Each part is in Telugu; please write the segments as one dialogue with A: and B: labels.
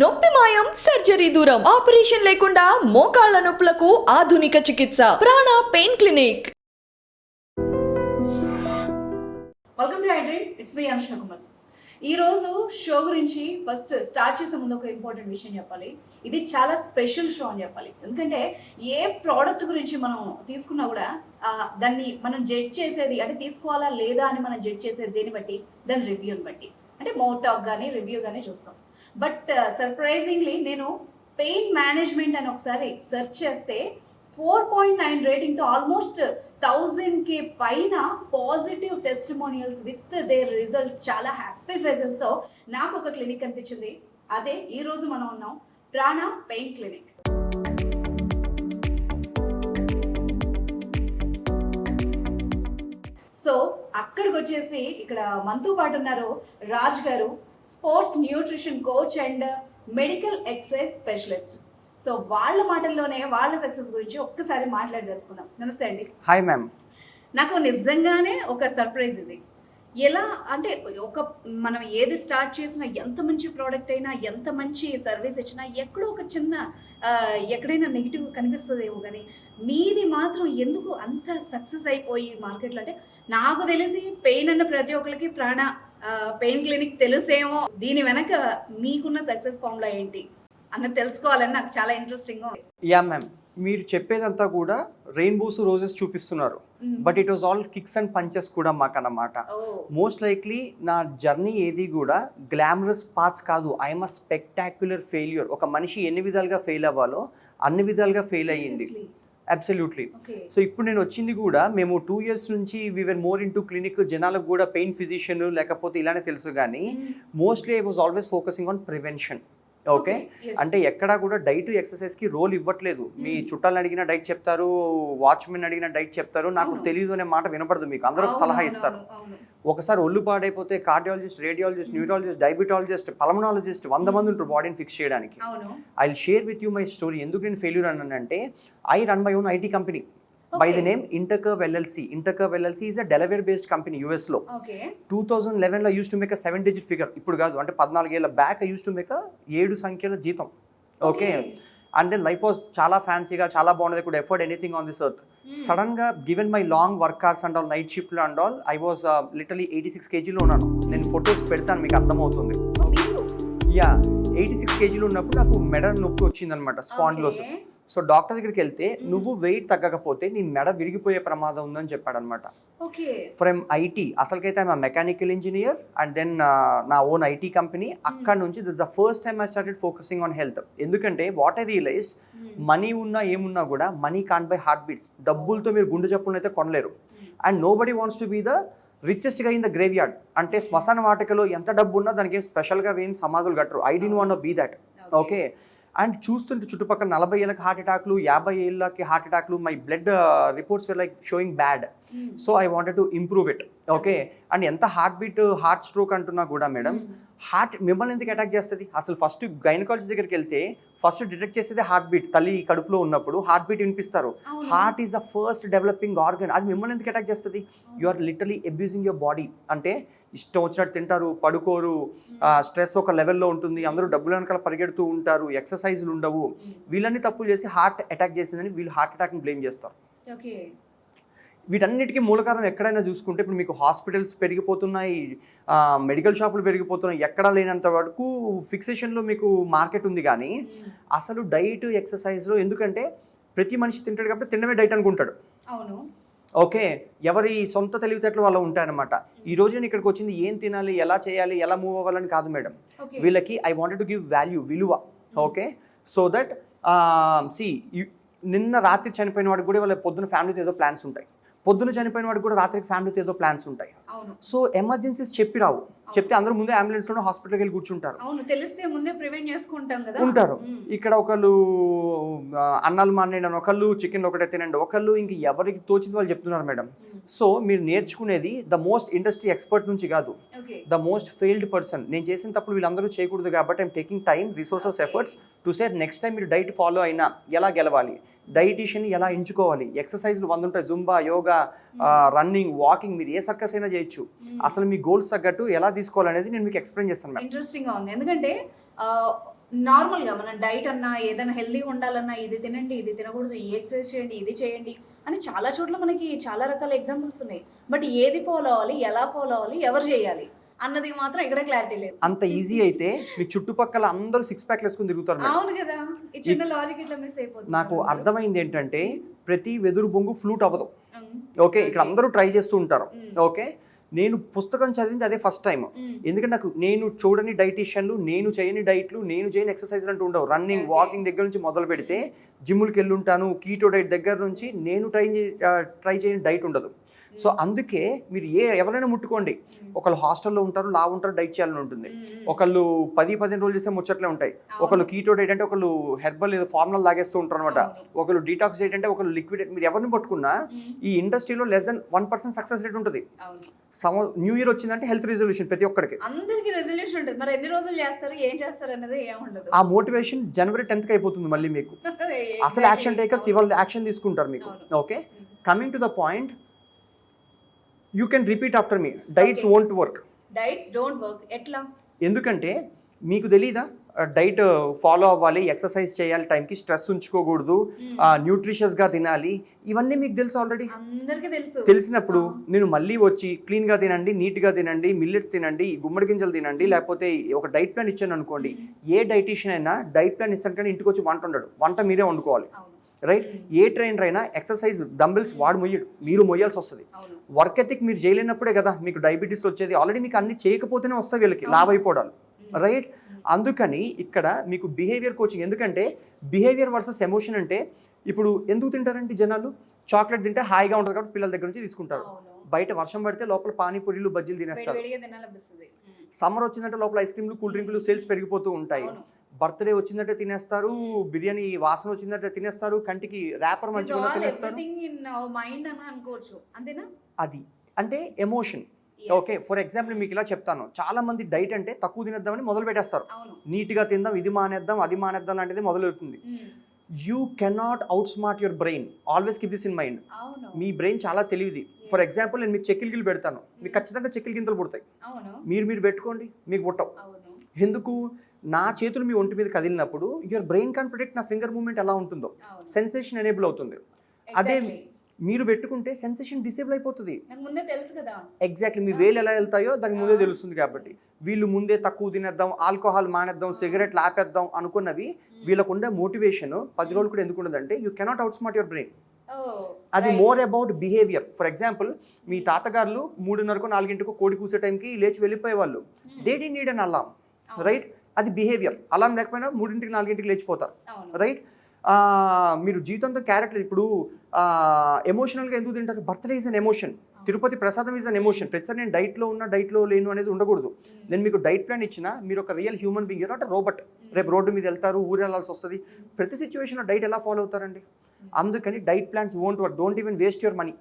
A: నొప్పి మాయం సర్జరీ దూరం ఆపరేషన్ లేకుండా మోకాళ్ల నొప్పులకు ఆధునిక చికిత్స Prana pain clinic.
B: Welcome to I dream. It's me Anushna Kumar. ఈ రోజు షో గురించి ఫస్ట్ స్టార్ట్ చేసే ముందు ఒక ఇంపార్టెంట్ విషయం చెప్పాలి. ఇది చాలా స్పెషల్ షో అని చెప్పాలి. ఎందుకంటే ఏ ప్రోడక్ట్ గురించి మనం తీసుకున్నా కూడా దాన్ని మనం జడ్జ్ చేసేది అంటే తీసుకోవాలా లేదా అని మనం జడ్జ్ చేసేది దేన్ని బట్టి, దాని రివ్యూని బట్టి, అంటే మౌత్ టాక్ కానీ రివ్యూ కానీ చూస్తాం. బట్ సర్ప్రైజింగ్లీ నేను పెయిన్ మేనేజ్మెంట్ అని ఒకసారి సెర్చ్ చేస్తే 4.9 రేటింగ్తో ఆల్మోస్ట్ 1000కి పైన positive testimonials with their results, చాలా హ్యాపీ ఫేసెస్తో నాకు ఒక క్లినిక్ కనిపించింది. అదే ఈరోజు మనం ఉన్నాం, ప్రాణ పెయిన్ క్లినిక్. సో అక్కడికి వచ్చేసి ఇక్కడ మనతో పాటు ఉన్నారు రాజ్ గారు, sports nutrition coach and medical exercise specialist. So వాళ్ళ మాటల్లోనే వాళ్ళ సక్సెస్ గురించి ఒక్కసారి మాట్లాడదలుచుకుందాం. నమస్తే అండి.
C: Hi ma'am.
B: నాకు నిజంగానే ఒక సర్ప్రైజ్ ఇది. ఎలా అంటే మనం ఏది స్టార్ట్ చేసినా, ఎంత మంచి ప్రోడక్ట్ అయినా, ఎంత మంచి సర్వీస్ ఇచ్చినా ఎక్కడో ఒక చిన్న ఎక్కడైనా నెగిటివ్ కనిపిస్తుందేమో, కానీ మీది మాత్రం ఎందుకు అంత సక్సెస్ అయిపోయి మార్కెట్లో? అంటే నాకు తెలిసి పెయిన్ అన్న ప్రతి ఒక్కరికి ప్రాణ పెయిన్ క్లినిక్ తెలుసేమో. దీని వెనక మీకున్న సక్సెస్ ఫార్ములా ఏంటి అన్నది తెలుసుకోవాలని నాకు చాలా ఇంట్రెస్టింగ్గా ఉంది.
C: యా మ్యామ్, మీరు చెప్పేదంతా కూడా రెయిన్బోస్ రోజెస్ చూపిస్తున్నారు, but it was all kicks and punches కూడా మాకన్నమాట. మోస్ట్ లైక్లీ నా జర్నీ ఏది కూడా గ్లామరస్ పాత్స్ కాదు. I'm a spectacular failure. ఒక మనిషి ఎన్ని విధాలుగా ఫెయిల్ అవ్వాలో అన్ని విధాలుగా ఫెయిల్ అయ్యింది. అబ్సల్యూట్లీ. సో ఇప్పుడు నేను వచ్చింది కూడా, మేము 2 years నుంచి we're more into clinic. జనాలకు కూడా పెయిన్ ఫిజిషియన్ లేకపోతే ఇలానే తెలుసు, కానీ mostly I was always focusing on prevention. Okay, అంటే ఎక్కడా కూడా డైట్ ఎక్సర్సైజ్కి రోల్ ఇవ్వట్లేదు. మీ చుట్టాలను అడిగిన డైట్ చెప్తారు, వాచ్మెన్ అడిగిన డైట్ చెప్తారు, నాకు తెలియదు అనే మాట వినపడదు. మీకు అందరూ సలహా ఇస్తారు. ఒకసారి ఒళ్ళు పాడైపోతే cardiologist, radiologist, neurologist, diabetologist, pulmonologist 100 మంది ఉంటారు బాడీని ఫిక్స్ చేయడానికి. I will share with you my story. ఎందుకు నేను ఫెయిల్యూర్ అన్నానంటే, I run my own IT company by the name Intercurve LLC. Intercurve LLC is a Delaware based company US లో. 2011 లో used to make a 7-digit figure. ఇప్పుడు కాదు, అంటే 14 ఏళ్ళ back I used to make a 7 సంఖ్యల జీతం. Okay, and then life was చాలా ఫ్యాన్సీగా, చాలా బాగుండేది. Could afford anything on this earth. Sudden గా given my long work hours and all, night shift లో and all, I was literally 86 kgలో ఉన్నాను. నేను ఫొటోస్ పెడతాను, మీకు అర్థమవుతుంది. యా, 86 kgలో ఉన్నప్పుడు నాకు మెడ నొప్పి వచ్చిందనమాట, స్పాండిలోసిస్. సో డాక్టర్ దగ్గరికి వెళ్తే, నువ్వు వెయిట్ తగ్గకపోతే నీ మెడ విరిగిపోయే ప్రమాదం ఉందని చెప్పాడనమాట. ఫ్రమ్ ఐటీ, అసలుకైతే I mechanical engineer and then నా ఓన్ ఐటీ కంపెనీ. అక్కడ నుంచి this the first time I started focusing on health. ఎందుకంటే వాట్ ఐ రియలైజ్డ్, మనీ ఉన్నా ఏమున్నా కూడా money can't buy heart beats. డబ్బులతో మీరు గుండె జబ్బులను అయితే కొనలేరు. And nobody wants to be the రిచెస్ట్గా ఇన్ ద గ్రేవ్ యార్డ్. అంటే శ్మశాన వాటికలో ఎంత డబ్బు ఉన్నా దానికి ఏం స్పెషల్గా ఏం సమాధులు కట్టరు. I didn't want to be that. Okay, and చూస్తుంటే చుట్టుపక్కల 40 ఏళ్ళకి హార్ట్ అటాక్లు, 50 ఏళ్ళకి హార్ట్ అటాక్లు. My blood reports were like showing bad. So I wanted to improve it. Okay, and ఎంత హార్ట్ బీట్, హార్ట్ స్ట్రోక్ అంటున్నా కూడా మేడం, హార్ట్ మిమ్మల్ని ఎందుకు అటాక్ చేస్తుంది? అసలు ఫస్ట్ గైనకాలజిస్ట్ దగ్గరికి వెళ్తే ఫస్ట్ డిటెక్ట్ చేసేది హార్ట్ బీట్. తల్లి కడుపులో ఉన్నప్పుడు హార్ట్ బీట్ వినిపిస్తారు. Heart is the first developing organ. అది మిమ్మల్ని ఎందుకు అటాక్ చేస్తుంది? You are literally abusing your body. అంటే ఇష్టం వచ్చినట్టు తింటారు, పడుకోరు, స్ట్రెస్ ఒక లెవెల్లో ఉంటుంది, అందరూ డబ్బుల వెనకాల పరిగెడుతూ ఉంటారు, ఎక్సర్సైజులు ఉండవు. వీళ్ళన్నీ తప్పులు చేసి హార్ట్ అటాక్ చేసిందని వీళ్ళు హార్ట్ అటాక్ని బ్లేమ్ చేస్తారు. వీటన్నిటికీ మూల కారణం ఎక్కడైనా చూసుకుంటే, ఇప్పుడు మీకు హాస్పిటల్స్ పెరిగిపోతున్నాయి, మెడికల్ షాపులు పెరిగిపోతున్నాయి, ఎక్కడా లేనంత వరకు ఫిక్సేషన్లో మీకు మార్కెట్ ఉంది. కానీ అసలు డైట్ ఎక్సర్సైజ్లో, ఎందుకంటే ప్రతి మనిషి తింటాడు కాబట్టి తినడమే డైట్ అనుకుంటాడు. అవును. ఓకే, ఎవరి సొంత తెలివితేటలు వాళ్ళు ఉంటాయన్నమాట. ఈ రోజు నేను ఇక్కడికి వచ్చింది ఏం తినాలి, ఎలా చేయాలి, ఎలా మూవ్ అవ్వాలని కాదు మేడం. వీళ్ళకి I wanted to give value, విలువ. ఓకే, సో దట్ నిన్న రాత్రి చనిపోయిన వాడికి కూడా వాళ్ళ పొద్దున ఫ్యామిలీతో ఏదో ప్లాన్స్ ఉంటాయి, పొద్దున చనిపోయిన వాడికి కూడా రాత్రికి ఫ్యామిలీతో ఏదో ప్లాన్స్ ఉంటాయి. సో ఎమర్జెన్సీస్ చెప్పి రావు, చెప్తే అందరూ ముందే అంబులెన్స్లో హాస్పిటల్కి వెళ్ళి కూర్చుంటారు.
B: తెలిస్తే ముందే ప్రివెంట్ చేసుకుంటాం కదా.
C: ఉంటారు. ఇక్కడ ఒకళ్ళు అన్నాలు మానేయండి, ఒకళ్ళు చికెన్ ఒకటే తినండి, ఒకళ్ళు ఇంక ఎవరికి తోచింది వాళ్ళు చెప్తున్నారు మేడం. సో మీరు నేర్చుకునేది ద మోస్ట్ ఇండస్ట్రీ ఎక్స్పర్ట్ నుంచి కాదు, ద మోస్ట్ ఫెయిల్డ్ పర్సన్. నేను చేసిన తప్పుడు వీళ్ళందరూ చేయకూడదు కాబట్టి I'm taking time, resources, efforts to say next time మీరు డైట్ ఫాలో అయినా ఎలా గెలవాలి, డైటీషియన్ ఎలా ఎంచుకోవాలి, ఎక్సర్సైజ్లు 100 ఉంటాయి, జుంబా, యోగా, రన్నింగ్, వాకింగ్, మీరు ఏ సర్కస్ అయినా చేయొచ్చు. అసలు మీ గోల్స్ తగ్గట్టు ఎలా తీసుకోవాలనేది నేను మీకు ఎక్స్ప్లెయిన్ చేస్తాను.
B: ఇంట్రెస్టింగ్ గా ఉంది. ఎందుకంటే నార్మల్గా మన డైట్ అన్నా ఏదైనా హెల్దీగా ఉండాలన్నా ఇది తినండి, ఇది తినకూడదు, ఈ ఎక్సర్సైజ్ చేయండి, ఇది చేయండి అని చాలా చోట్ల మనకి చాలా రకాల ఎగ్జాంపుల్స్ ఉన్నాయి. బట్ ఏది ఫాలో అవ్వాలి, ఎలా ఫాలో అవ్వాలి, ఎవరు చేయాలి అన్నది మాత్రం ఇక్కడ క్లారిటీ లేదు.
C: అంత ఈజీ అయితే మీ చుట్టుపక్కల అందరూ 6 ప్యాక్లు వేసుకుని తిరుగుతారు మేడం.
B: అవును కదా, ఈ చిన్న లాజిక్ ఇట్లా మిస్ అయిపోతుంది.
C: నాకు అర్థమైంది ఏంటంటే ప్రతి వెదురు బొంగు ఫ్లూట్ అవ్వదు.
B: ఉమ్,
C: ఓకే, ఇక్కడ అందరూ ట్రై చేస్తూ ఉంటారు.
B: ఉమ్,
C: ఓకే, నేను పుస్తకం చదివింది అదే ఫస్ట్ టైం.
B: ఉమ్,
C: ఎందుకంటే నేను చూడని డైటీషియన్లు, నేను చేయని డైట్లు, నేను చేయని ఎక్సర్సైజ్లు అంటూ ఉండవు. Running,
B: Okay.
C: వాకింగ్ దగ్గర నుంచి మొదలు పెడితే జిమ్ములకి వెళ్ళి ఉంటాను. కీటో డైట్ దగ్గర నుంచి నేను ట్రై చేయని డైట్ ఉండదు. సో అందుకే మీరు ఎవరైనా ముట్టుకోండి, ఒకళ్ళు హాస్టల్లో ఉంటారు, లా ఉంటారు, డైట్ చేయాలని ఉంటుంది. ఒకళ్ళు 10-15 రోజులు చేసే ముచ్చట్లే ఉంటాయి. ఒకళ్ళు కీటో డైట్ అంటే ఒకళ్ళు హెర్బల్ ఏదో ఫార్ములా లాగేస్తూ ఉంటారు అనమాట. ఒకళ్ళు డీటాక్స్ డైట్ అంటే ఒకళ్ళు లిక్విడ్. మీరు ఎవరిని పట్టుకున్నా ఈ ఇండస్ట్రీలో లెస్ దెన్ 1% సక్సెస్ రేట్ ఉంటుంది. న్యూ ఇయర్ వచ్చిందంటే హెల్త్ రిజల్యూషన్ ప్రతి ఒక్కరికి.
B: అందరికి రెజల్యూషన్ ఉంటుంది. మరి ఎన్ని రోజులు చేస్తారు, ఏం చేస్తారు అనేది ఏముండదు.
C: ఆ మోటివేషన్ జనవరి 10th అయిపోతుంది మళ్ళీ మీకు. అసలు యాక్షన్ టేకర్స్ ఇవాళ యాక్షన్ తీసుకుంటారు మీకు. Okay, coming to the point, you can repeat after me. Diets won't work.
B: Diets don't work. ఎట్లా?
C: ఎందుకంటే మీకు తెలీదా డైట్ ఫాలో అవ్వాలి, ఎక్సర్సైజ్ చేయాలి, టైంకి స్ట్రెస్ ఉంచుకోకూడదు, న్యూట్రిషియస్గా తినాలి, ఇవన్నీ మీకు తెలుసు ఆల్రెడీ.
B: అందరికీ తెలుసు.
C: తెలిసినప్పుడు నేను మళ్ళీ వచ్చి క్లీన్గా తినండి, నీట్గా తినండి, మిల్లెట్స్ తినండి, గుమ్మడి గింజలు తినండి, లేకపోతే ఒక డైట్ ప్లాన్ ఇచ్చాను అనుకోండి. ఏ డైటీషియన్ అయినా డైట్ ప్లాన్ ఇస్తాను కానీ ఇంటికి వచ్చి వంట ఉండడు. వంట మీరే వండుకోవాలి. రైట్? ఏ ట్రైనర్ అయినా ఎక్సర్సైజ్ డంబెల్స్ వాడు మొయ్యడు, మీరు మొయ్యాల్సి వస్తుంది. వర్క్ ఎథిక్ మీరు చేయలేనప్పుడే కదా మీకు డయాబెటీస్ వచ్చేది. ఆల్రెడీ మీకు అన్ని చేయకపోతేనే వస్తాయి వీళ్ళకి లావ్ అయిపోవడాలు. రైట్? అందుకని ఇక్కడ మీకు బిహేవియర్ కోచింగ్. ఎందుకంటే బిహేవియర్ వర్సెస్ ఎమోషన్ అంటే, ఇప్పుడు ఎందుకు తింటారంటే జనాలు చాక్లెట్ తింటే హాయిగా ఉంటుంది కాబట్టి పిల్లల దగ్గర నుంచి తీసుకుంటారు. బయట వర్షం పడితే లోపల పానీపూరీలు, బజ్జీలు తినేస్తారు. సమ్మర్ వచ్చిందంటే లోపల ఐస్ క్రీమ్లు, కూల్ డ్రింక్లు సేల్స్ పెరిగిపోతూ ఉంటాయి. బర్త్డే వచ్చిందంటే తినేస్తారు, బిర్యానీ వాసన వచ్చిందంటే తినేస్తారు, కంటికి ర్యాపర్ మంచిగా తినేస్తారు. అది అంటే ఎమోషన్. ఓకే, ఫర్ ఎగ్జాంపుల్ మీకు ఇలా చెప్తాను, చాలా మంది డైట్ అంటే తక్కువ తినేద్దామని మొదలు పెట్టేస్తారు. నీట్గా తిందాం, ఇది మానేద్దాం, అది మానేద్దాం లాంటిది మొదలవుతుంది. You cannot outsmart your brain. Always keep this in mind. Me brain చాలా తెలివిది. ఫర్ ఎగ్జాంపుల్ నేను మీకు చెక్కిల గిల్లు పెడతాను, మీకు ఖచ్చితంగా చెక్కిల గింతలు పుడతాయి. మీరు పెట్టుకోండి, మీకు పుట్టవు. ఎందుకు? నా చేతులు మీ ఒంటి మీద కదిలినప్పుడు యువర్ బ్రెయిన్ కాన్ ప్రిడిక్ట్ నా ఫింగర్ మూవ్మెంట్ ఎలా ఉంటుందో. సెన్సేషన్ ఎనేబుల్ అవుతుంది. అదే మీరు పెట్టుకుంటే సెన్సేషన్ డిసేబుల్ అయిపోతుంది. ఎగ్జాక్ట్లీ, మీ వేలు ఎలా వెళ్తాయో దానికి ముందే తెలుస్తుంది. కాబట్టి వీళ్ళు ముందే తక్కువ తినేద్దాం, ఆల్కహాల్ మానేద్దాం, సిగరెట్లు ఆపేద్దాం అనుకున్నవి వీళ్ళకు ఉండే మోటివేషన్ 10 రోజులు కూడా ఎందుకు ఉండదంటే you cannot outsmart your brain. అది more about behaviour. For example మీ తాతగారులు 3:30కో 4 కోడి కూసే టైంకి లేచి వెళ్ళిపోయేవాళ్ళు. They did need an alarm. Right? అది బిహేవియర్. అలారం లేకపోయినా 3 4 లేచిపోతారు. రైట్? మీరు జీవితంతో క్యారెక్టర్. ఇప్పుడు ఎమోషనల్గా ఎందుకు తింటారు? Birthday is an emotion, Tirupati ప్రసాదం ఈజ్ అన్ ఎమోషన్. ప్రతిసారి నేను డైట్లో ఉన్న, డైట్లో లేను అనేది ఉండకూడదు. నేను మీకు డైట్ ప్లాన్ ఇచ్చినా మీరు ఒక real human being, not robot. రేపు రోడ్డు మీద వెళ్తారు, ఊరు వెళ్ళాల్సి వస్తుంది. ప్రతి సిచ్యువేషన్లో డైట్ ఎలా ఫాలో అవుతారండి? అందుకని diet plans won't work. Don't even waste your money.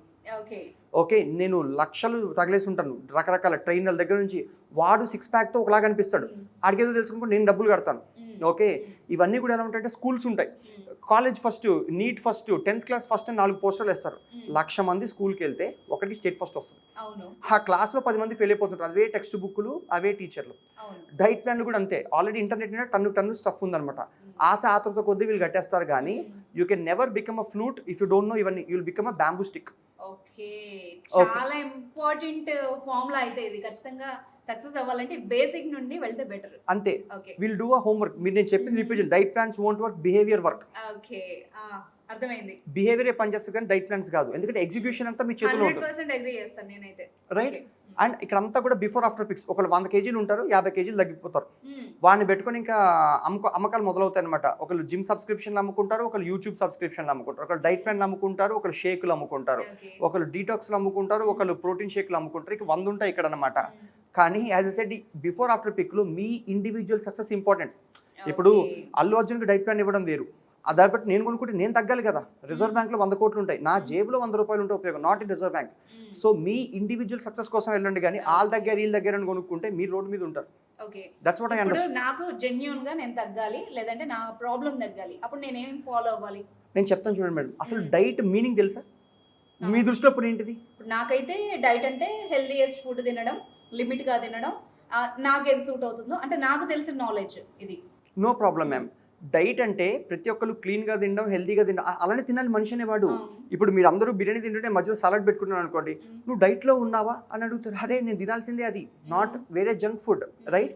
C: Okay, నేను లక్షలు తగిలేసి ఉంటాను రకరకాల ట్రైనర్ల దగ్గర నుంచి. వాడు 6 ప్యాక్తో ఒకలాగా అనిపిస్తాడు, ఆడికేదో తెలుసుకుంటే నేను డబ్బులు కడతాను. ఓకే, ఇవన్నీ కూడా ఎలా ఉంటాయంటే స్కూల్స్ ఉంటాయి, college first, neat first, 10th class first అని 4 పోస్టర్లు వేస్తారు. 1,00,000 మంది స్కూల్కి వెళ్తే ఒకటి స్టేట్ ఫస్ట్ వస్తుంది. ఆ క్లాస్లో 10 మంది ఫెయిల్ అయిపోతుంటారు. అవే టెక్స్ట్ బుక్లు, అవే టీచర్లు. డైట్ ప్లాన్లు కూడా అంతే. ఆల్రెడీ ఇంటర్నెట్ మీద టన్ను స్టఫ్ ఉందన్నమాట. ఆశ ఆతృత కొద్దీ వీళ్ళు కట్టేస్తారు. కానీ you can never become a flute if you don't know ఇవన్నీ. You will become a bamboo stick.
B: Okay, చాలా ఇంపార్టెంట్ ఫార్ములా అయితే ఇది. ఖచ్చితంగా సక్సెస్ అవ్వాలంటే బేసిక్ నుండి వెళ్తే బెటర్.
C: అంతే. Will do a homework. మీరు నేను చెప్పింది repeat. Diet plans won't work, behaviour work.
B: Okay, అర్థమైంది.
C: బిహేవియర్ పనిచేస్తుంది కానీ డైట్ ప్లాన్స్ కాదు. ఎందుకంటే ఎగ్జిక్యూషన్ అంతా మీ చేతిలో ఉంటుంది.
B: 100% అగ్రీ చేస్తాను నేనైతే.
C: రైట్? అండ్ ఇక్కడ అంతా కూడా బిఫోర్ ఆఫ్టర్ పిక్స్. ఒకళ్ళు 100 కేజీలు ఉంటారు, 50 కేజీలు తగ్గిపోతారు. వాడిని పెట్టుకొని ఇంకా అమ్మకాలు మొదలవుతాయి అనమాట. ఒకళ్ళు జిమ్ సబ్స్క్రిప్షన్లు అమ్ముకుంటారు, ఒకళ్ళు యూట్యూబ్ సబ్స్క్రిప్షన్లు అమ్ముకుంటారు, ఒకళ్ళు డైట్ ప్లాన్లు అమ్ముకుంటారు, ఒకళ్ళు షేకులు అమ్ముకుంటారు, ఒకళ్ళు డీటాక్స్లు అమ్ముకుంటారు, ఒకళ్ళు ప్రోటీన్ షేకులు అమ్ముకుంటారు. ఇక 100 ఉంటాయి ఇక్కడ అనమాట. కానీ as I said, before after పిక్లో మీ ఇండివిజువల్ సక్సెస్ ఇంపార్టెంట్. ఇప్పుడు అల్లు అర్జున్కి డైట్ ప్లాన్ ఇవ్వడం వేరు. దాన్ని బట్టి నేను కొనుక్కుంటే నేను తగ్గాలి కదా. రిజర్వ్ బ్యాంక్లో 100 కోట్లు ఉంటాయి, నా జేబులో 100 రూపాయలు ఉంటే ఉపయోగం, not in reserve bank. So me individual success కోసం వెళ్ళండి. కానీ వాళ్ళ దగ్గర వీళ్ళ దగ్గర అని కొనుక్కుంటే మీరు రోడ్డు మీద ఉంటారు. That's what I understand.
B: నాకు జెన్యూన్ గా నేను తగ్గాలి, లేదంటే నా ప్రాబ్లం తగ్గాలి, అప్పుడు నేను ఏం ఫాలో అవ్వాలి?
C: నేను చెప్తాను చూడండి మేడం. అసలు డైట్ మీనింగ్ తెలుసా మీ దృష్టిలో? ఇప్పుడు ఏంటిది?
B: నాకైతే డైట్ అంటే హెల్దీయెస్ట్ ఫుడ్ తినడం, లిమిట్ గా తినడం, నాకు ఏది సూట్ అవుతుందో, అంటే నాకు తెలిసిన నాలెడ్జ్ ఇది.
C: No problem ma'am. డైట్ అంటే ప్రతి ఒక్కరు క్లీన్గా తినడం, హెల్తీగా తినడం, అలానే తినాలి మనిషి అనేవాడు. ఇప్పుడు మీరు అందరూ బిర్యానీ తింటుంటే మధ్యలో సలాడ్ పెట్టుకున్నాను అనుకోండి, నువ్వు డైట్లో ఉన్నావా అని అడుగుతారు. అరే నేను తినాల్సిందే అది, నాట్ వేరే జంక్ ఫుడ్, రైట్?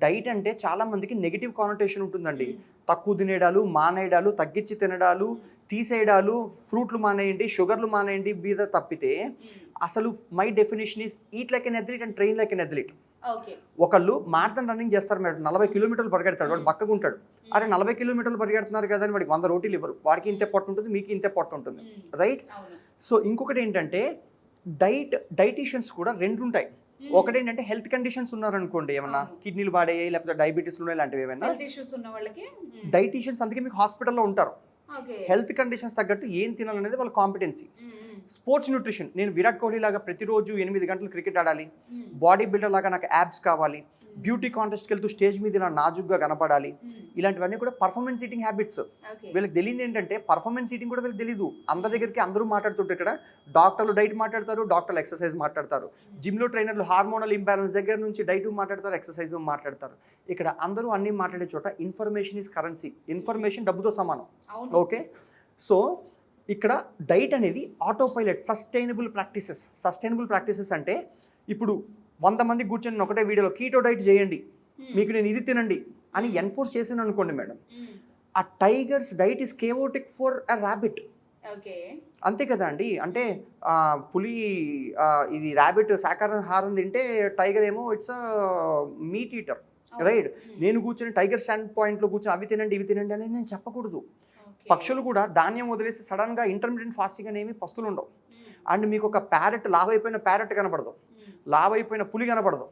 C: డైట్ అంటే చాలా మందికి నెగిటివ్ కానోటేషన్ ఉంటుందండి. తక్కువ తినేడాలు, మానేయడాలు, తగ్గించి తినడాలు, తీసేయడాలు, ఫ్రూట్లు మానేయండి, షుగర్లు మానేయండి మీద తప్పితే అసలు my definition is eat like an athlete and train like an athlete. ఒకళ్ళు మారథాన్ రన్నింగ్ చేస్తారు మేడం, 40 కిలోమీటర్లు పరిగెడతాడు, వాడు బక్కగా ఉంటాడు. అరే 40 కిలోమీటర్లు పరిగెడుతున్నారు కదా అని వాడికి 100 రోటీలు ఇవ్వరు, వాడికి ఇంతే పొట్ట ఉంటుంది, మీకు ఇంతే పొట్ట ఉంటుంది, రైట్? సో ఇంకొకటి ఏంటంటే డైటీషియన్స్ కూడా రెండు ఉంటాయి. ఒకటి ఏంటంటే హెల్త్ కండిషన్స్ ఉన్నారనుకోండి, ఏమన్నా కిడ్నీలు పాడేయి లేకపోతే డయాబెటీస్ ఉన్నాయి ఇలాంటివి ఏమైనా, డైటీషియన్స్ అందుకే మీకు హాస్పిటల్లో ఉంటారు. హెల్త్ కండిషన్స్ తగ్గట్టు ఏం తినాలనేది వాళ్ళ కాంపిటెన్సీ. స్పోర్ట్స్ న్యూట్రిషన్, నేను విరాట్ కోహ్లీ లాగా ప్రతిరోజు 8 గంటలు క్రికెట్ ఆడాలి, బాడీ బిల్డర్ లాగా నాకు యాబ్స్ కావాలి, బ్యూటీ కాంటెస్ట్కి వెళ్తూ స్టేజ్ మీద ఇలా నాజుగ్గా కనపడాలి, ఇలాంటివన్నీ కూడా పర్ఫార్మెన్స్ ఈటింగ్ హ్యాబిట్స్. వీళ్ళకి తెలియదు ఏంటంటే పర్ఫార్మెన్స్ ఈటింగ్ కూడా వీళ్ళకి తెలియదు. అందరి దగ్గరికి అందరూ మాట్లాడుతుంటే ఇక్కడ డాక్టర్లు డైట్ మాట్లాడతారు, డాక్టర్లు ఎక్సర్సైజ్ మాట్లాడతారు, జిమ్లో ట్రైనర్లు హార్మోనల్ ఇంబ్యాలెన్స్ దగ్గర నుంచి డైట్ మాట్లాడతారు, ఎక్సర్సైజ్ మాట్లాడతారు. ఇక్కడ అందరూ అన్నీ మాట్లాడే చోట ఇన్ఫర్మేషన్ ఈజ్ కరెన్సీ, ఇన్ఫర్మేషన్ డబ్బుతో సమానం. ఓకే, సో ఇక్కడ డైట్ అనేది ఆటో పైలట్, సస్టైనబుల్ ప్రాక్టీసెస్ అంటే ఇప్పుడు 100 మంది కూర్చొని ఒకటే వీడియోలో కీటో డైట్ చేయండి, మీకు నేను ఇది తినండి అని ఎన్ఫోర్స్ చేసాను అనుకోండి మేడం, ఆ tigers diet is chaotic for a rabbit. అంతే కదా అండి. అంటే పులి ఇది ర్యాబిట్ శాకాహారం తింటే టైగర్ ఏమో ఇట్స్ మీట్ ఈటర్, రైట్? నేను కూర్చొని టైగర్ స్టాండ్ పాయింట్లో కూర్చొని అవి తినండి ఇవి తినండి అనేది నేను చెప్పకూడదు. పక్షులు కూడా ధాన్యం వదిలేసి సడన్గా ఇంటర్మీడియట్ ఫాస్టింగ్ అనేవి పస్తులు ఉండవు. అండ్ మీకు ఒక ప్యారెట్, లావైపోయిన ప్యారెట్ కనపడదు, లావైపోయిన పులి కనపడదు.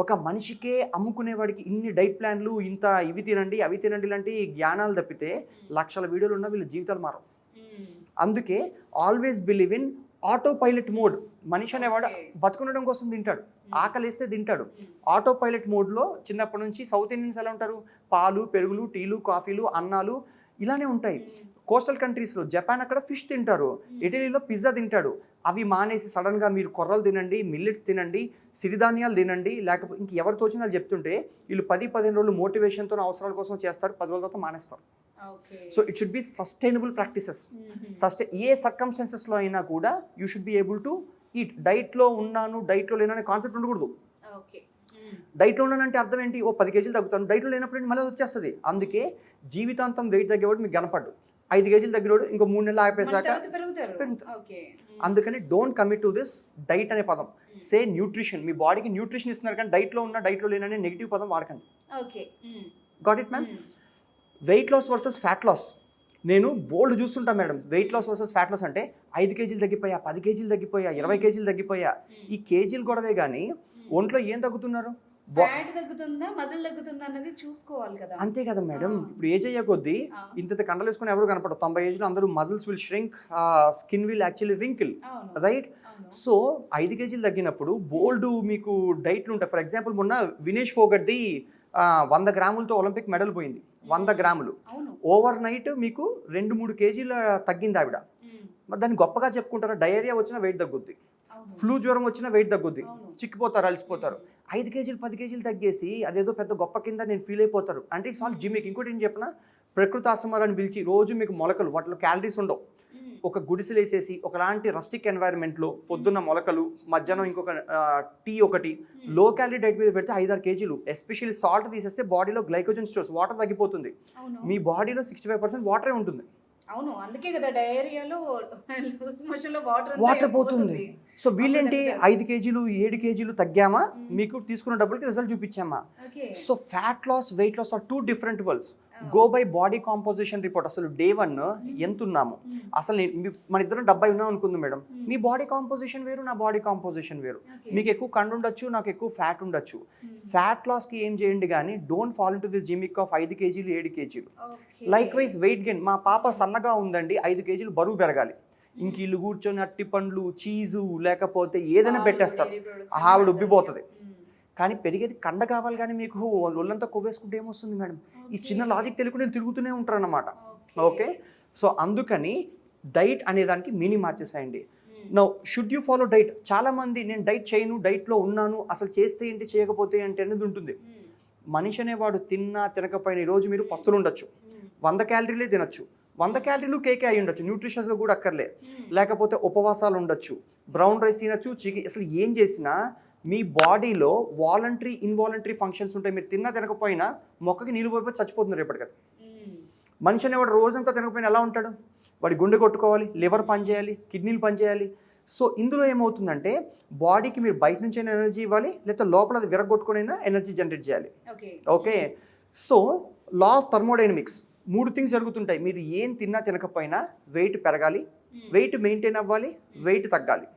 C: ఒక మనిషికే అమ్ముకునేవాడికి ఇన్ని డైట్ ప్లాన్లు, ఇంత ఇవి తినండి అవి తినండి ఇలాంటి జ్ఞానాలు తప్పితే లక్షల వీడియోలు ఉన్న వీళ్ళ జీవితాలు మారవు. అందుకే always believe in auto pilot mode. మనిషి అనేవాడు బతుకుండడం కోసం తింటాడు, ఆకలిస్తే తింటాడు. ఆటో పైలట్ మోడ్లో చిన్నప్పటి నుంచి సౌత్ ఇండియన్స్ ఎలా ఉంటారు, పాలు పెరుగులు టీలు కాఫీలు అన్నాలు ఇలానే ఉంటాయి. కోస్టల్ కంట్రీస్లో జపాన్ అక్కడ ఫిష్ తింటారు, ఇటలీలో పిజ్జా తింటాడు. అవి మానేసి సడన్గా మీరు కొర్రలు తినండి, మిల్లెట్స్ తినండి, సిరిధాన్యాలు తినండి, లేకపోతే ఇంక ఎవరు తోచిన వాళ్ళు చెప్తుంటే వీళ్ళు 10-15 రోజులు మోటివేషన్తో అవసరాల కోసం చేస్తారు, 10 రోజుల తర్వాత మానేస్తారు. So it should be sustainable practices. ఏ సర్కమ్స్టెన్సెస్లో అయినా కూడా you should be able to eat. డైట్లో ఉన్నాను డైట్లో లేను అనే కాన్సెప్ట్ ఉండకూడదు. డైట్లో ఉన్నానంటే అర్థం ఏంటి, 10 కేజీలు తగ్గుతాను, డైట్లో లేనప్పుడు మళ్ళీ వచ్చేస్తుంది. అందుకే జీవితాంతం వెయిట్ తగ్గేవాడు మీకు కనపడ్డు, 5 కేజీలు తగ్గినోడు ఇంకో 3 నెలలు ఆగిపోయాక పెరుగుతారు. అందుకని don't commit to this diet అనే పదం. సే న్యూట్రిషన్, మీ బాడీకి న్యూట్రిషన్ ఇస్తున్నారు కానీ డైట్లో ఉన్న డైట్లో లేననే నెగిటివ్ పదం వాడకండి. Got it ma'am? Weight loss versus fat loss నేను బోల్డ్ చూస్తుంటా madam. Weight loss versus fat loss అంటే 5 కేజీలు తగ్గిపోయా, 10 కేజీలు తగ్గిపోయా, 20 కేజీలు తగ్గిపోయా. ఈ కేజీలు గొడవే కానీ ఒంట్లో ఏం తగ్గుతున్నారు?
B: ఫ్యాట్ తగ్గుతుందా మజిల్ తగ్గుతుందా అన్నది చూసుకోవాలి కదా.
C: అంతే కదా మేడం. ఇప్పుడు ఏజ్ అయ్యే కొద్దీ ఇంత కండలు వేసుకుని ఎవరు కనపడరు. 90 ఏజ్లో అందరూ muscles will shrink, skin will actually wrinkle, right? So 5 కేజీలు తగ్గినప్పుడు బోల్డ్ మీకు డైట్లు ఉంటాయి. ఫర్ ఎగ్జాంపుల్ మొన్న వినేష్ ఫోగట్ది 100 గ్రాములతో ఒలింపిక్ మెడల్ పోయింది. 100 గ్రాములు ఓవర్ నైట్ మీకు 2-3 కేజీలు తగ్గింది ఆవిడ. మరి దాన్ని గొప్పగా చెప్పుకుంటారా? డయేరియా వచ్చిన వెయిట్ తగ్గుద్ది, ఫ్లూ జ్వరం వచ్చిన వెయిట్ తగ్గుద్ది, చిక్కిపోతారు, అలసిపోతారు. 5 కేజీలు 10 కేజీలు తగ్గేసి అదేదో పెద్ద గొప్ప కింద నేను ఫీల్ అయిపోతారు. అంటే ఇట్స్ ఆల్ జిమ్మిక్. ఇంకోటి ఏం చెప్పిన, ప్రకృతి ఆశ్రమాలను పిలిచి రోజు మీకు మొలకలు, వాటిలో క్యాలరీస్ ఉండవు, ఒక గుడిసెలు వేసేసి ఒకలాంటి రస్టిక్ ఎన్వైరన్మెంట్లో పొద్దున్న మొలకలు, మధ్యాహ్నం ఇంకొక టీ ఒకటి, లో క్యాలరీ డైట్ మీద పెడితే 5-6 కేజీలు. ఎస్పెషల్లీ సాల్ట్ తీసేస్తే బాడీలో గ్లైకోజన్ స్టోర్స్, వాటర్ తగ్గిపోతుంది. మీ బాడీలో 65% వాటరే ఉంటుంది.
B: అవును, అందుకే కదా డయేరియాలో లూజ్ మోషన్ లో
C: వాటర్ పోతుంది. సో వీళ్ళేంటి 5 కేజీలు 7 కేజీలు తగ్గామా, మీకు తీసుకున్న డబ్బులకి రిజల్ట్ చూపించామా. So fat loss, weight loss are 2 different worlds. Go by body composition report. అసలు డే 1 ఎంత ఉన్నాము, అసలు మన ఇద్దరం 70 ఉన్నాం అనుకుంది మేడం. మీ బాడీ కాంపోజిషన్ వేరు, నా బాడీ కాంపోజిషన్ వేరు. మీకు ఎక్కువ కండు ఉండొచ్చు, నాకు ఎక్కువ ఫ్యాట్ ఉండొచ్చు. ఫ్యాట్ లాస్కి ఏం చేయండి కానీ don't fall into this gimmick of 5 కేజీలు 7 కేజీలు. Like wise weight gain. మా పాప సన్నగా ఉందండి, 5 కేజీలు బరువు పెరగాలి. ఇంక ఇల్లు కూర్చొని అట్టి పండ్లు, చీజు లేకపోతే ఏదైనా పెట్టేస్తారు, ఆవిడ ఉబ్బిపోతుంది. కానీ పెరిగేది కండ కావాలి కానీ మీకు ఒళ్ళంతా కొవ్వేసుకుంటే ఏమొస్తుంది మేడం? ఈ చిన్న లాజిక్ తెలియకుండా తిరుగుతూనే ఉంటారు అన్నమాట. ఓకే, సో అందుకని డైట్ అనే దానికి మీనింగ్ మార్చేసాయండి. Now should you follow diet? చాలా మంది నేను డైట్ చేయను, డైట్లో ఉన్నాను, అసలు చేస్తే ఏంటి చేయకపోతే ఏంటి అనేది ఉంటుంది. మనిషి అనేవాడు తిన్నా తినకపోయినా ఈరోజు మీరు పస్తులు ఉండొచ్చు, 100 క్యాలరీలే తినొచ్చు, 100 క్యాలరీలు కేకే అయి ఉండొచ్చు, న్యూట్రిషన్స్గా కూడా అక్కర్లే, లేకపోతే ఉపవాసాలు ఉండొచ్చు, బ్రౌన్ రైస్ తినచ్చు, అసలు ఏం చేసినా మీ బాడీలో వాలంటరీ ఇన్వాలంటరీ ఫంక్షన్స్ ఉంటాయి. మీరు తిన్నా తినకపోయినా మొక్కకి నీళ్ళు పోయిపోయి చచ్చిపోతుంది రేపటికి. మనిషి అనేవాడు రోజంతా తినకపోయినా ఎలా ఉంటాడు? వాడి గుండె కొట్టుకోవాలి, లివర్ పనిచేయాలి, కిడ్నీలు పనిచేయాలి. సో ఇందులో ఏమవుతుందంటే బాడీకి మీరు బయట నుంచి అయినా ఎనర్జీ ఇవ్వాలి, లేకపోతే లోపల అది విరగొట్టుకునైనా ఎనర్జీ జనరేట్ చేయాలి. Okay, so law of thermodynamics 3 things జరుగుతుంటాయి. మీరు ఏం తిన్నా తినకపోయినా వెయిట్ పెరగాలి, వెయిట్ మెయింటైన్ అవ్వాలి, వెయిట్ తగ్గాలి.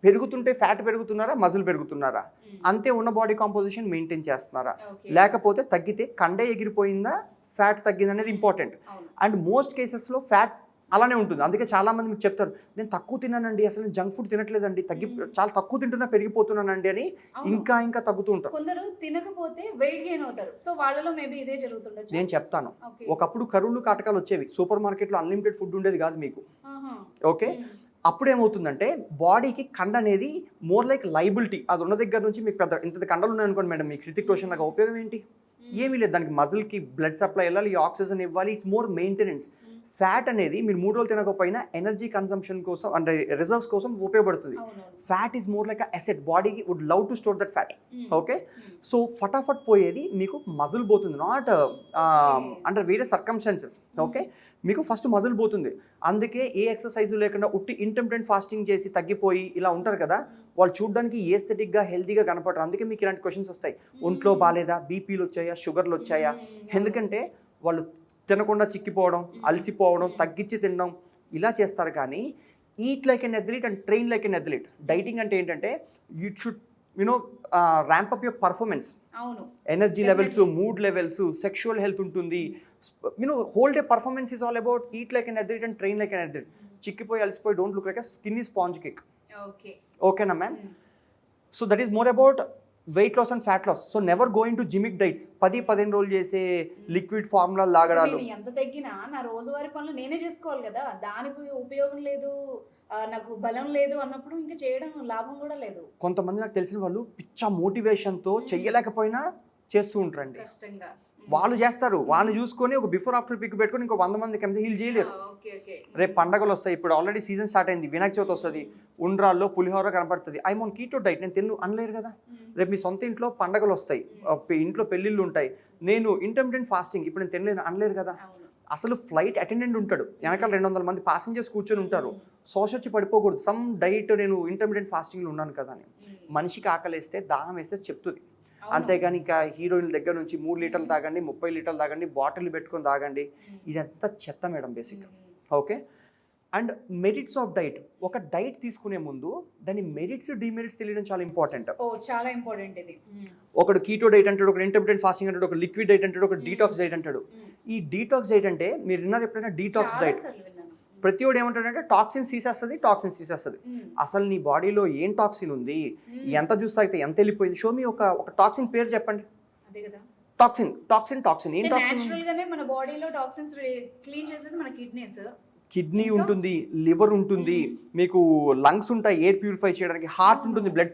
C: పెరుగుతుంటే ఫ్యాట్ పెరుగుతున్నారా, మజిల్ పెరుగుతున్నారా, అంతే ఉన్న బాడీ కాంపోజిషన్ మెయింటైన్ చేస్తున్నారా, లేకపోతే తగ్గితే కండే ఎగిరిపోయిందా, ఫ్యాట్ తగ్గింది అనేది ఇంపార్టెంట్. అండ్ మోస్ట్ కేసెస్లో ఫ్యాట్ అలానే ఉంటుంది. అందుకే చాలా మంది మీకు చెప్తారు, నేను తక్కువ తిన్నానండి, అసలు నేను జంక్ ఫుడ్ తినట్లేదండి, చాలా తక్కువ తింటున్నా పెరిగిపోతున్నానండి అని ఇంకా తగ్గుతూ ఉంటారు.
B: కొందరు తినకపోతే వెయిట్ గెయిన్ అవుతారు. సో వాళ్ళలో మేబీ ఇదే జరుగుతుండొచ్చు.
C: నేను చెప్తాను, ఒకప్పుడు కరువులు కాటకాలు వచ్చేవి, సూపర్ మార్కెట్లో అన్లిమిటెడ్ ఫుడ్ ఉండేది కాదు మీకు. ఓకే, అప్పుడు ఏమవుతుందంటే బాడీకి కండ అనేది మోర్ లైక్ లైబిలిటీ. అది ఉన్న దగ్గర నుంచి మీకు పెద్ద ఇంత కండలు ఉన్నాయనుకోండి మేడం, మీకు హృతిక్ రోషన్ లాగా ఉపయోగం ఏంటి? ఏమీ లేదు. దానికి మజిల్కి బ్లడ్ సప్లై వెళ్ళాలి, ఆక్సిజన్ ఇవ్వాలి, ఇట్స్ మోర్ మెయింటెనెన్స్. ఫ్యాట్ అనేది మీరు 3 రోజులు తినకపోయినా ఎనర్జీ కన్సంప్షన్ కోసం అంటే రిజర్వ్స్ కోసం ఉపయోగపడుతుంది. Fat is more like asset, బాడీకి would love to store that fat. Okay, so ఫటాఫట్ పోయేది మీకు మజిల్ పోతుంది, not under various circumstances. Okay, మీకు ఫస్ట్ మజిల్ పోతుంది. అందుకే ఏ ఎక్సర్సైజ్ లేకుండా ఉట్టి ఇంటర్మిటెంట్ ఫాస్టింగ్ చేసి తగ్గిపోయి ఇలా ఉంటారు కదా, వాళ్ళు చూడడానికి ఏస్థెటిక్గా హెల్తీగా కనపడరు. అందుకే మీకు ఇలాంటి క్వశ్చన్స్ వస్తాయి, ఒంట్లో బాగాలేదా, బీపీలు వచ్చాయా, షుగర్లు వచ్చాయా. ఎందుకంటే వాళ్ళు తినకుండా చిక్కిపోవడం, అలసిపోవడం, తగ్గించి తినడం ఇలా చేస్తారు. కానీ eat like an athlete and train like an athlete. Dieting అంటే ఏంటంటే you should ramp up your performance, energy levels, mood levels, sexual health ఉంటుంది. Whole day performance is all about eat like an athlete and train like an athlete. చిక్కిపోయి అలసిపోయి don't look like a skinny sponge cake. ఓకేనా ma'am? So that is more about weight loss and fat loss. So never going to gimmick diets, 10-15 రోజులు చేసే లిక్విడ్ ఫార్ములా లాగడాలు.
B: ఎంత తగ్గినా నా రోజువారీ పనులు నేనే చేసుకోవాలి కదా, దానికి ఉపయోగం లేదు, నాకు బలం లేదు అన్నప్పుడు ఇంకా చేయడం లాభం కూడా లేదు.
C: కొంతమంది నాకు తెలిసిన వాళ్ళు పిచ్చ మోటివేషన్తో చెయ్యలేకపోయినా చేస్తూ ఉంటారండి.
B: కష్టంగా
C: వాళ్ళు చేస్తారు, వాళ్ళని చూసుకొని ఒక బిఫోర్ ఆఫ్టర్ పిక్ పెట్టుకొని ఇంకో 100 మందికి ఎంత హీల్ చేయలేరు. రేపు పండగలు వస్తాయి, ఇప్పుడు ఆల్రెడీ సీజన్ స్టార్ట్ అయింది, వినాయక చవితి వస్తుంది, ఉండ్రాల్లో పులిహోర కనపడుతుంది. ఐ మోన్ కీటో డైట్, నేను తిన్ను అనలేరు కదా. రేపు మీ సొంత ఇంట్లో పండగలు వస్తాయి, ఇంట్లో పెళ్ళిళ్ళు ఉంటాయి, నేను ఇంటర్మిటెంట్ ఫాస్టింగ్ ఇప్పుడు నేను తినలేను అనలేరు కదా. అసలు ఫ్లైట్ అటెండెంట్ ఉంటాడు, వెనకాల 200 మంది ప్యాసింజర్స్ కూర్చొని ఉంటారు, శోష వచ్చి పడిపోకూడదు, సమ్ డైట్ నేను ఇంటర్మిటెంట్ ఫాస్టింగ్లో ఉన్నాను కదా అని. మనిషికి ఆకలిస్తే దాహం వేస్తే చెప్తుంది, అంతేగాని ఇంకా హీరోయిన్ల దగ్గర నుంచి 3 లీటర్లు తాగండి, 30 లీటర్లు తాగండి, బాటిల్ పెట్టుకొని తాగండి, ఇదంతా చెత్త madam basic. Okay, and merits of diet. ఒక డైట్ తీసుకునే ముందు దాని మెరిట్స్ డిమెరిట్స్ తెలియడం చాలా ఇంపార్టెంట్.
B: చాలా ఇంపార్టెంట్ ఇది.
C: ఒకడు కీటో డైట్ అంటాడు, ఒక ఇంటర్మిటెంట్ ఫాస్టింగ్ అంటాడు, ఒక లిక్విడ్ డైట్ అంటాడు, ఒక డీటాక్స్ డైట్ అంటాడు. ఈ డీటాక్స్ డైట్ అంటే మీరు విన్నారు ఎప్పుడైనా? డీటాక్స్ డైట్ ప్రతి ఒడు ఏమంటాడంటే టాక్సిన్స్ తీసేస్తుంది. అసలు నీ బాడీలో ఏం టాక్సిన్ ఉంది, ఎంత జ్యూస్ తాగితే ఎంత వెళ్ళిపోయింది, షో మీ ఒక టాక్సిన్ పేరు చెప్పండి. టాక్సిన్ ఏం టాక్సిన్?
B: మన బాడీలో టాక్సిన్స్ క్లీన్ చేసేది మన
C: కిడ్నీ ఉంటుంది, లివర్ ఉంటుంది, మీకు లంగ్స్ ఉంటాయి ఎయిర్ ప్యూరిఫై చేయడానికి, హార్ట్ ఉంటుంది బ్లడ్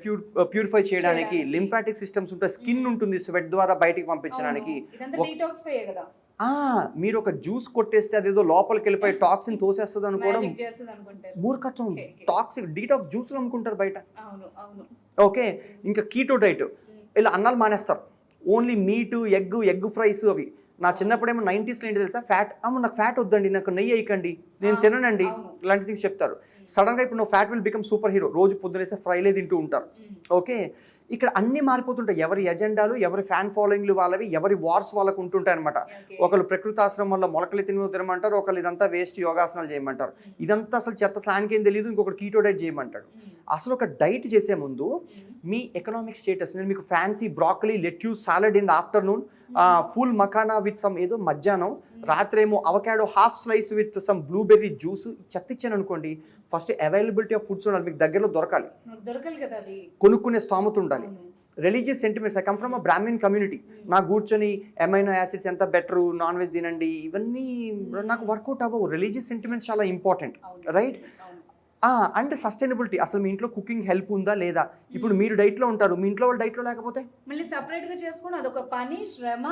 C: ప్యూరిఫై చేయడానికి, లింఫాటిక్ సిస్టమ్స్ ఉంటాయి, స్కిన్ ఉంటుంది స్వెట్ ద్వారా బయటికి పంపించడానికి. మీరు ఒక జ్యూస్ కొట్టేస్తే అదేదో లోపలికి వెళ్ళిపోయి టాక్సిన్ తోసేస్తుంది అనుకోవడం మూర్ఖత్వం. టాక్సిక్ డీటాక్స్ జ్యూస్లు అమ్ముకుంటారు బయట. ఓకే, ఇంకా కీటో డైట్, ఇలా అన్నాలు మానేస్తారు, ఓన్లీ మీటు, ఎగ్ ఫ్రైస్ అవి. నా చిన్నప్పుడు ఏమో 90s ఏంటి తెలుసా, ఫ్యాట్ నాకు ఫ్యాట్ వద్దండి, నాకు నెయ్యి వేయకండి, నేను తిననండి, ఇలాంటి థింగ్స్ చెప్తారు. సడన్గా ఇప్పుడు నువ్వు fat will become super hero, రోజు పొద్దునేసే ఫ్రైలే తింటూ ఉంటారు. ఓకే, ఇక్కడ అన్ని మారిపోతుంటాయి, ఎవరి ఎజెండాలు, ఎవరి ఫ్యాన్ ఫాలోయింగ్లు వాళ్ళవి, ఎవరి వార్స్ వాళ్ళకు ఉంటుంటాయి అనమాట. ఒకళ్ళు ప్రకృతాశ్రమంలో మొలకలు తినమంటారు, ఒకళ్ళు ఇదంతా వేస్ట్ యోగాసనాలు చేయమంటారు, ఇదంతా అసలు చెత్త సానికి ఏం తెలియదు, ఇంకొకటి కీటో డైట్ చేయమంటాడు. అసలు ఒక డైట్ చేసే ముందు మీ ఎకనామిక్ స్టేటస్, నేను మీకు fancy broccoli lettuce salad in the afternoon, full makhana with some ఏదో మధ్యాహ్నం, రాత్రేమో avocado half slice with some blueberry juice చెత్త ఇచ్చాను అనుకోండి. ఫస్ట్ అవైలబిలిటీ ఆఫ్ ఫుడ్స్ ఉండాలి, మీకు దగ్గరలో దొరకాలి
B: కదా, అది
C: కొనుక్కునే స్తోమత ఉండాలి. Religious sentiments, I come from a Brahmin community, నాకు కూర్చొని అమైనో యాసిడ్స్ ఎంత బెటరు, నాన్ వెజ్ తినండి, ఇవన్నీ నాకు వర్కౌట్ అవ్వవు. రిలీజియస్ సెంటిమెంట్స్ చాలా ఇంపార్టెంట్, రైట్? అండ్ సస్టైనబిలిటీ, అసలు మీ ఇంట్లో కుకింగ్ హెల్ప్ ఉందా లేదా. ఇప్పుడు మీరు డైట్లో ఉంటారు, మీ ఇంట్లో వాళ్ళు డైట్లో లేకపోతే
B: మళ్ళీ సెపరేట్ గా చేసుకుని అదొక పని, శ్రమ,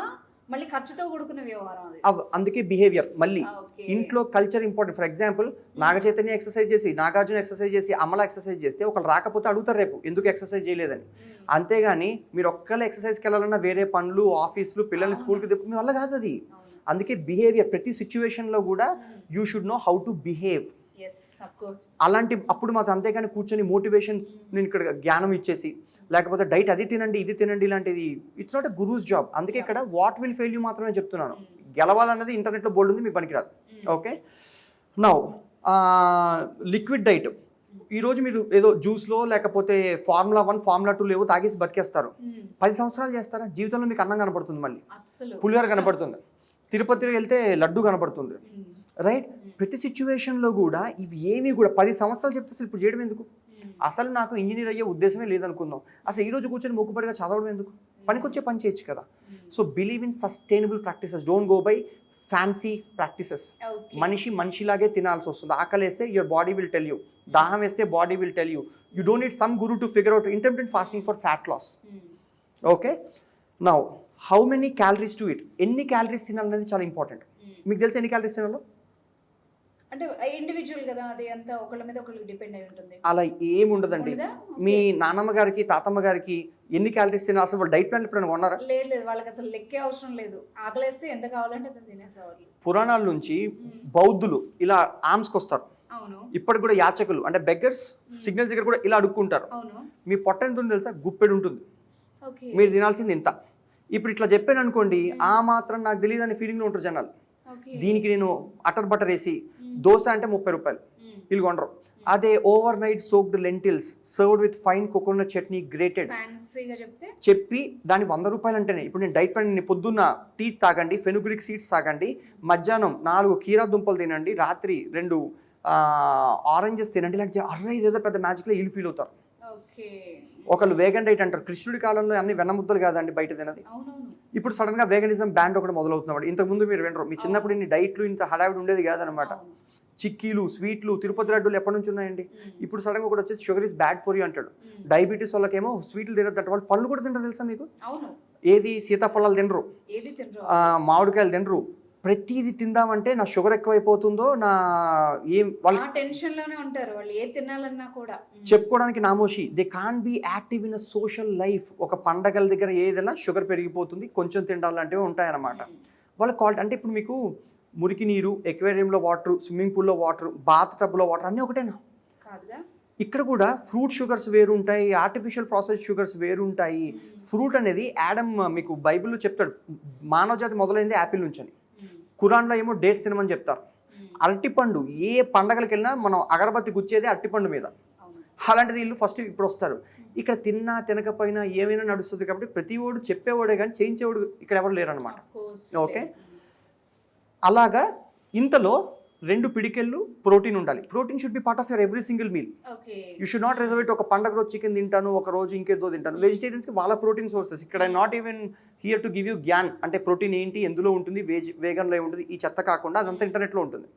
B: మళ్ళీ ఖర్చుతో కూడుకున్న వ్యవహారం అది.
C: అందుకే బిహేవియర్ మళ్ళీ
B: ఓకే.
C: ఇంట్లో culture important. For example Naga Chaitanya exercise చేసి, నాగార్జున ఎక్సర్సైజ్ చేసి, అమల ఎక్సర్సైజ్ చేస్తే ఒకళ్ళు రాకపోతే అడుగుతారు రేపు ఎందుకు ఎక్సర్సైజ్ చేయలేదని. అంతేగాని మీరు ఒక్కళ్ళే ఎక్సర్సైజ్కి వెళ్ళాలన్నా వేరే పనులు, ఆఫీసులు, పిల్లల్ని స్కూల్కి తిప్పి మీ వల్ల కాదు అది. అందుకే బిహేవియర్ ప్రతి సిచ్యువేషన్లో కూడా you should know how to behave. అలాంటి అప్పుడు మాత్రం, అంతేగాని కూర్చొని మోటివేషన్ నేను ఇక్కడ జ్ఞానం ఇచ్చేసి, లేకపోతే డైట్ అది తినండి ఇది తినండి ఇలాంటిది it's not a gurus job. అందుకే ఇక్కడ వాట్ విల్ ఫెయిల్ యూ మాత్రమే చెప్తున్నాను. గెలవాలన్నది ఇంటర్నెట్లో బోల్డ్ ఉంది, మీకు పనికిరాదు. Okay, now liquid diet. ఈరోజు మీరు ఏదో జ్యూస్లో లేకపోతే ఫార్ములా 1 ఫార్ములా 2 లేవో తాగేసి బతికేస్తారు. 10 సంవత్సరాలు చేస్తారా? జీవితంలో మీకు అన్నం కనపడుతుంది, మళ్ళీ పులిహోర కనపడుతుంది, తిరుపతికి వెళ్తే లడ్డు కనపడుతుంది, రైట్. ప్రతి సిచ్యువేషన్లో కూడా ఇవి ఏమీ కూడా 10 సంవత్సరాలు చెప్తే అసలు ఇప్పుడు చేయడం ఎందుకు? అసలు నాకు ఇంజనీర్ అయ్యే ఉద్దేశమే లేదనుకుందాం, అసలు ఈ రోజు కూర్చొని మొక్కుబడిగా చదవడం ఎందుకు? పనికొచ్చే పని చేయొచ్చు కదా. So believe in sustainable practices, don't go by fancy practices. మనిషిలాగే తినాల్సి వస్తుంది. ఆకలేస్తే your body will tell you, దాహం వేస్తే body will tell you. You don't need some guru to figure out intermittent fasting for fat loss. Okay, now how many calories to it, ఎన్ని క్యాలరీస్ తినాలనేది చాలా ఇంపార్టెంట్. మీకు తెలిసి ఎన్ని క్యాలరీస్ తినాలో?
B: అంటే ఇండివిజువల్ కదా, అది అంతా ఒకళ్ళ మీద ఒకళ్ళకి డిపెండ్ అయి ఉంటుంది.
C: అలా ఏమి ఉండదండి. మీ నాన్నమ్మ గారికి, తాతమ్మ గారికి ఎన్ని క్యాలరీస్ తినా అసలు వాళ్ళు డైట్ ప్లాన్ ఎప్పుడైనా కొన్నారా?
B: లేదు, వాళ్ళకి అసలు లెక్కే అవసరం లేదు. ఆకలేస్తే ఎంత కావాలంటే అంత తినేసేవాళ్ళు.
C: పురాణాల నుంచి బౌద్ధులు ఇలా ఆర్మ్స్కి వస్తారు.
B: అవును.
C: ఇప్పటికి కూడా యాచకులు అంటే బెగ్గర్స్ సిగ్నల్స్ దగ్గర కూడా ఇలా అడుక్కుంటారు.
B: అవును.
C: మీ పొట్ట ఎంత ఉంది తెలుసా? గుప్పెడు ఉంటుంది.
B: ఓకే.
C: మీరు తినాల్సింది ఇంత. ఇప్పుడు ఇట్లా చెప్పాను అనుకోండి, ఆ మాత్రం నాకు తెలియదు అనే ఫీలింగ్లో ఉంటారు జనాలు. దీనికి నేను అటర్ బటర్ వేసి దోశ అంటే 30 రూపాయలు, వీళ్ళు కొనరు. అదే over night soaked lintels served with fine coconut chutney grated చెప్పి దాని 100 రూపాయలు అంటేనే. ఇప్పుడు నేను డైట్ ప్లాన్, పొద్దున్న టీ తాగండి, ఫెనుగ్రిక్ సీడ్స్ తాగండి, మధ్యాహ్నం 4 కీరా దుంపలు తినండి, రాత్రి 2 ఆరెంజెస్ తినండి, ఇలాంటి అర్రే ఇదేదో పెద్ద మ్యాజిక్లో వీళ్ళు ఫీల్ అవుతారు. ఒకళ్ళు వేగన్ డైట్ అంటారు. కృష్ణుడి కాలంలో అన్ని వెన్నముద్దలు కాదండి బయట తినది. ఇప్పుడు సడన్ గా వేగనిజం బ్యాండ్ ఒకటి మొదలవుతున్నాడు. ఇంతకుముందు మీరు వినరు, మీ చిన్నప్పుడు ఇన్ని డైట్లు ఇంత హడావిడి ఉండేది కాదనమాట. చిక్కీలు, స్వీట్లు, తిరుపతి లడ్డూలు ఎప్పటి నుంచి ఉన్నాయండి? ఇప్పుడు సడన్ గా ఒకటి వచ్చేసి sugar is bad for you అంటాడు. డయాబెటీస్ వాళ్ళకేమో స్వీట్లు తినద్దంట. వాళ్ళు పళ్ళు కూడా తింటారు తెలుసా మీకు? ఏది సీతాఫలాలు తినరు, మామిడికాయలు తినరు. ప్రతిదీ తిందామంటే నా షుగర్ ఎక్కువైపోతుందో నా ఏం వాళ్ళు
B: టెన్షన్ లోనే ఉంటారు. వాళ్ళు ఏ తినాలన్నా కూడా
C: చెప్పుకోవడానికి నామోషి. They can be active in a social life. ఒక పండగల దగ్గర ఏదైనా షుగర్ పెరిగిపోతుంది, కొంచెం తినాలంటే ఉంటాయన్నమాట. వాళ్ళ క్వాలిటీ అంటే ఇప్పుడు మీకు మురికి నీరు, ఎక్వేరియంలో వాటర్, స్విమ్మింగ్ పూల్లో వాటర్, బాత్ టబ్లో వాటర్ అన్నీ ఒకటేనా?
B: కాదుగా. ఇక్కడ
C: కూడా ఫ్రూట్ షుగర్స్ వేరు ఉంటాయి, ఆర్టిఫిషియల్ ప్రాసెస్ షుగర్స్ వేరు ఉంటాయి. ఫ్రూట్ అనేది యాడమ్ మీకు బైబిల్లో చెప్తాడు, మానవ జాతి మొదలైంది యాపిల్ నుంచి అని. ఖురాన్లో ఏమో డేట్స్ తినమని చెప్తారు. అరటిపండు ఏ పండగలకి వెళ్ళినా మనం అగరబత్తి గుచ్చేది అరటిపండు మీద. అలాంటిది వీళ్ళు ఫస్ట్ ఇప్పుడు వస్తారు. ఇక్కడ తిన్నా తినకపోయినా ఏమైనా నడుస్తుంది కాబట్టి ప్రతి ఓడు చెప్పేవాడే కానీ చేయించేవాడు ఇక్కడ ఎవరు లేరు అనమాట. ఓకే, అలాగా ఇంతలో 2 పిడికెళ్ళు ప్రోటీన్ ఉండాలి. Protein should be part of your every single meal. You should not reservate ఒక పండగ రోజు చికెన్ తింటాను, ఒక రోజు ఇంకేదో తింటాను. వెజిటేరియన్స్కి వాళ్ళ ప్రోటీన్ సోర్సెస్. ఇక్కడ not even here to give you Gyan అంటే ప్రోటీన్ ఏంటి, ఎందులో ఉంటుంది, వేగన్లో ఉంటుంది, ఈ చెత్త కాకుండా అదంతా ఇంటర్నెట్లో ఉంటుంది.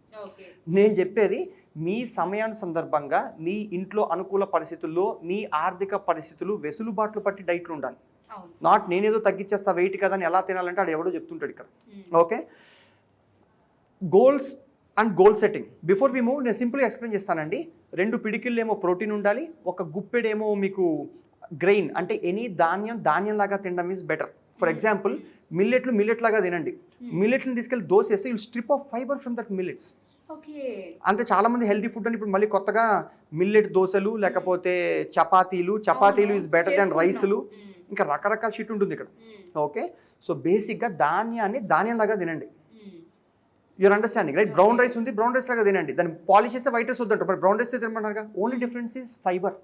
C: నేను చెప్పేది మీ సమయాన్ని సందర్భంగా మీ ఇంట్లో అనుకూల పరిస్థితుల్లో మీ ఆర్థిక పరిస్థితులు వెసులుబాట్లు పట్టి డైట్లు ఉండాలి. నాట్ నేనేదో తగ్గించేస్తా వెయిట్ కదా అని ఎలా తినాలంటే అది ఎవడో చెప్తుంటాడు ఇక్కడ. Okay, goals and goal setting. Before we move నేను సింపుల్గా ఎక్స్ప్లెయిన్ చేస్తానండి. 2 పిడికిళ్ళు ఏమో ప్రోటీన్ ఉండాలి, ఒక గుప్పెడేమో మీకు గ్రెయిన్ అంటే ఎనీ ధాన్యం లాగా తినడం is better. For example millet లాగా తినండి. మిల్లెట్ని తీసుకెళ్ళి దోశ వేస్తే you'll strip of fibre from that millets. అంటే చాలా మంది హెల్తీ ఫుడ్ అని ఇప్పుడు మళ్ళీ కొత్తగా మిల్లెట్ దోశలు, లేకపోతే చపాతీలు ఈజ్ బెటర్ దాన్ రైసులు, ఇంకా రకరకాల షిట్ ఉంటుంది ఇక్కడ. ఓకే, సో బేసిక్గా ధాన్యం లాగా తినండి. Your understanding right? Brown rice ఉంది, బ్రౌన్ రైస్ లాగా తినండి. దాన్ని పాలిష్ చేస్తే వైట్ రైస్ వద్దంటారు, బట్ బ్రౌన్ రైస్ తినమంటారు. Only difference is fibre.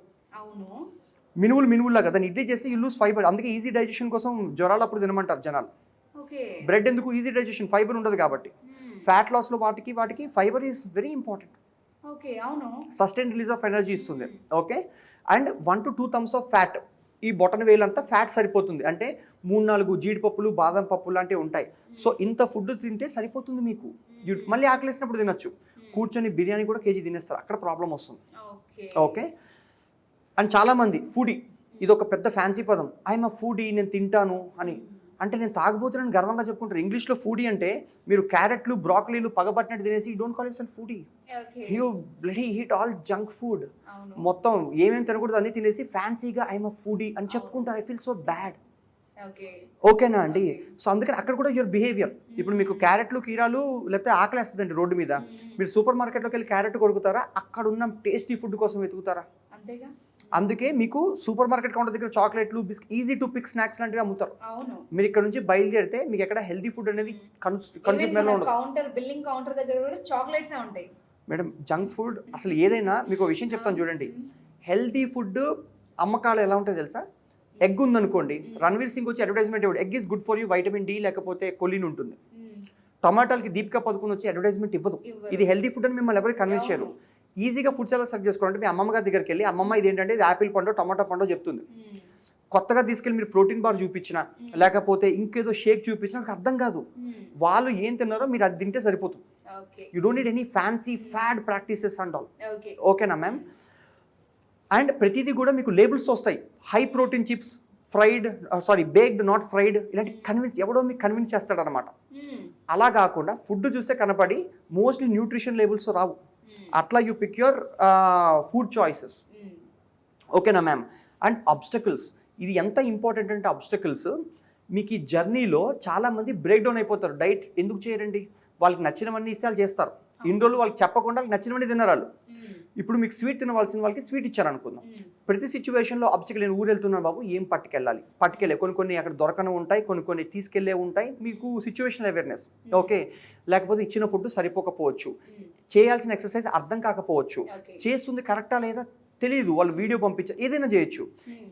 C: మినువులు లాగా దాన్ని ఇడ్లీ చేస్తే యూ లూజ్ ఫైబర్. అందుకే ఈజీ డైజెషన్ కోసం జ్వరాలు అప్పుడు తినమంటారు జనాలు. బ్రెడ్ ఎందుకు? ఈజీ డైజెషన్, ఫైబర్ ఉండదు కాబట్టి. ఫ్యాట్ లాస్లో వాటికి fibre is very important. Sustain release of energy ఇస్తుంది. Okay, and 1 to 2 thumbs of fat ఈ బొటన వేలంతా ఫ్యాట్ సరిపోతుంది. అంటే 3-4 జీడిపప్పులు బాదం పప్పులు లాంటివి ఉంటాయి. సో ఇంత ఫుడ్ తింటే సరిపోతుంది మీకు. మళ్ళీ ఆకలేసినప్పుడు తినొచ్చు. కూర్చొని బిర్యానీ కూడా కేజీ తినేస్తారు, అక్కడ ప్రాబ్లం వస్తుంది. ఓకే. అండ్ చాలామంది ఫుడీ, ఇది ఒక పెద్ద ఫ్యాన్సీ పదం. ఐఎమ్ అ ఫుడీ, నేను తింటాను అని. అంటే నేను తాగబోతున్నాను గర్వంగా చెప్పుకుంటారు. ఇంగ్లీష్లో ఫుడీ అంటే మీరు క్యారెట్లు బ్రాకలీలు పగబట్టినట్టు తినేసి don't call your self foodie. You bloody eat all junk food. మొత్తం ఏమేమి తినకూడదు అన్నీ తినేసి ఫ్యాన్సీగా ఐఎమ్ అ ఫుడీ అని చెప్పుకుంటారు. I feel so bad. ఓకేనా అండి? సో అందుకని అక్కడ కూడా యువర్ బిహేవియర్. ఇప్పుడు మీకు క్యారెట్లు కీరాలు లేకపోతే ఆకలేస్తుందండి రోడ్డు మీద, మీరు సూపర్ మార్కెట్లోకి వెళ్ళి క్యారెట్ కొడుకుతారా? అక్కడ ఉన్న టేస్టీ ఫుడ్ కోసం వెతుకుతారా?
B: అంతేగా.
C: అందుకే మీకు సూపర్ మార్కెట్ కౌంటర్ దగ్గర చాక్లెట్లు biscuit easy to pick snacks లాంటివి అమ్ముతారు. మీరు ఇక్కడ నుంచి బయలుదేరితే మీకు ఎక్కడ హెల్దీ ఫుడ్ అనేది
B: కౌంటర్ బిల్లింగ్ కౌంటర్ దగ్గర కూడా చాక్లెట్స్ ఉంటాయి
C: మేడం. జంక్ ఫుడ్ అసలు ఏదైనా మీకు ఒక విషయం చెప్తాను చూడండి. హెల్దీ ఫుడ్ అమ్మకాలు ఎలా ఉంటాయో తెలుసా? ఎగ్ ఉందనుకోండి, రణ్వీర్ సింగ్ వచ్చి అడ్వర్టైజ్మెంట్ ఇవ్వడు, egg is good for you, vitamin D లేకపోతే కొలిన్ ఉంటుంది. టమాటాలకి దీపికా పదుకుని వచ్చి అడ్వర్టైజ్మెంట్ ఇవ్వదు, ఇది హెల్దీ ఫుడ్ అని మిమ్మల్ని ఎవరికి కన్విన్స్ చేయరు. ఈజీగా ఫుడ్ చాలా సెలెక్ట్ చేసుకోవాలంటే మీ అమ్మమ్మ గారి దగ్గరికి వెళ్ళి, అమ్మమ్మ ఇది ఏంటంటే ఇది యాపిల్ పండు టమాటో పండు చెప్తుంది. కొత్తగా తీసుకెళ్ళి మీరు ప్రోటీన్ బార్ చూపించినా లేకపోతే ఇంకేదో షేక్ చూపించినా నాకు అర్థం కాదు. వాళ్ళు ఏం తిన్నారో మీరు అది తింటే సరిపోతుంది. You don't need any fancy pad practices and all. ఓకేనా మ్యామ్? అండ్ ప్రతిదీ కూడా మీకు లేబుల్స్ వస్తాయి. High protein chips, fried baked not fried, ఇలాంటి కన్విన్స్ ఎవడో మీకు కన్విన్స్ చేస్తాడనమాట. అలా కాకుండా ఫుడ్ చూస్తే కనపడి మోస్ట్లీ న్యూట్రిషన్ లేబుల్స్ రావు. అట్లా you pick your food choices. ఓకేనా మ్యామ్? అండ్ అబ్స్టకల్స్, ఇది ఎంత ఇంపార్టెంట్ అంటే అబ్స్టకల్స్ మీకు ఈ జర్నీలో చాలామంది బ్రేక్ డౌన్ అయిపోతారు. డైట్ ఎందుకు చేయరండి? వాళ్ళకి నచ్చినవన్నీ ఇస్తే వాళ్ళు చేస్తారు. ఇన్ని రోజులు వాళ్ళకి చెప్పకుండా వాళ్ళకి నచ్చినవన్నీ తిన్నారు వాళ్ళు. ఇప్పుడు మీకు స్వీట్ తినవలసిన వాళ్ళకి స్వీట్ ఇచ్చారు అనుకుందాం. ప్రతి సిచ్యువేషన్లో అబ్స్టకల్, నేను ఊరు వెళ్తున్నాను బాబు, ఏం పట్టుకెళ్ళే కొన్ని అక్కడ దొరకను ఉంటాయి, కొన్ని తీసుకెళ్లే ఉంటాయి. మీకు సిచ్యువేషన్ అవేర్నెస్. ఓకే. లేకపోతే ఇచ్చిన ఫుడ్ సరిపోకపోవచ్చు, చేయాల్సిన ఎక్సర్సైజ్ అర్థం కాకపోవచ్చు, చేస్తుంది కరెక్టా లేదా తెలియదు, వాళ్ళు వీడియో పంపించారు, ఏదైనా చేయొచ్చు.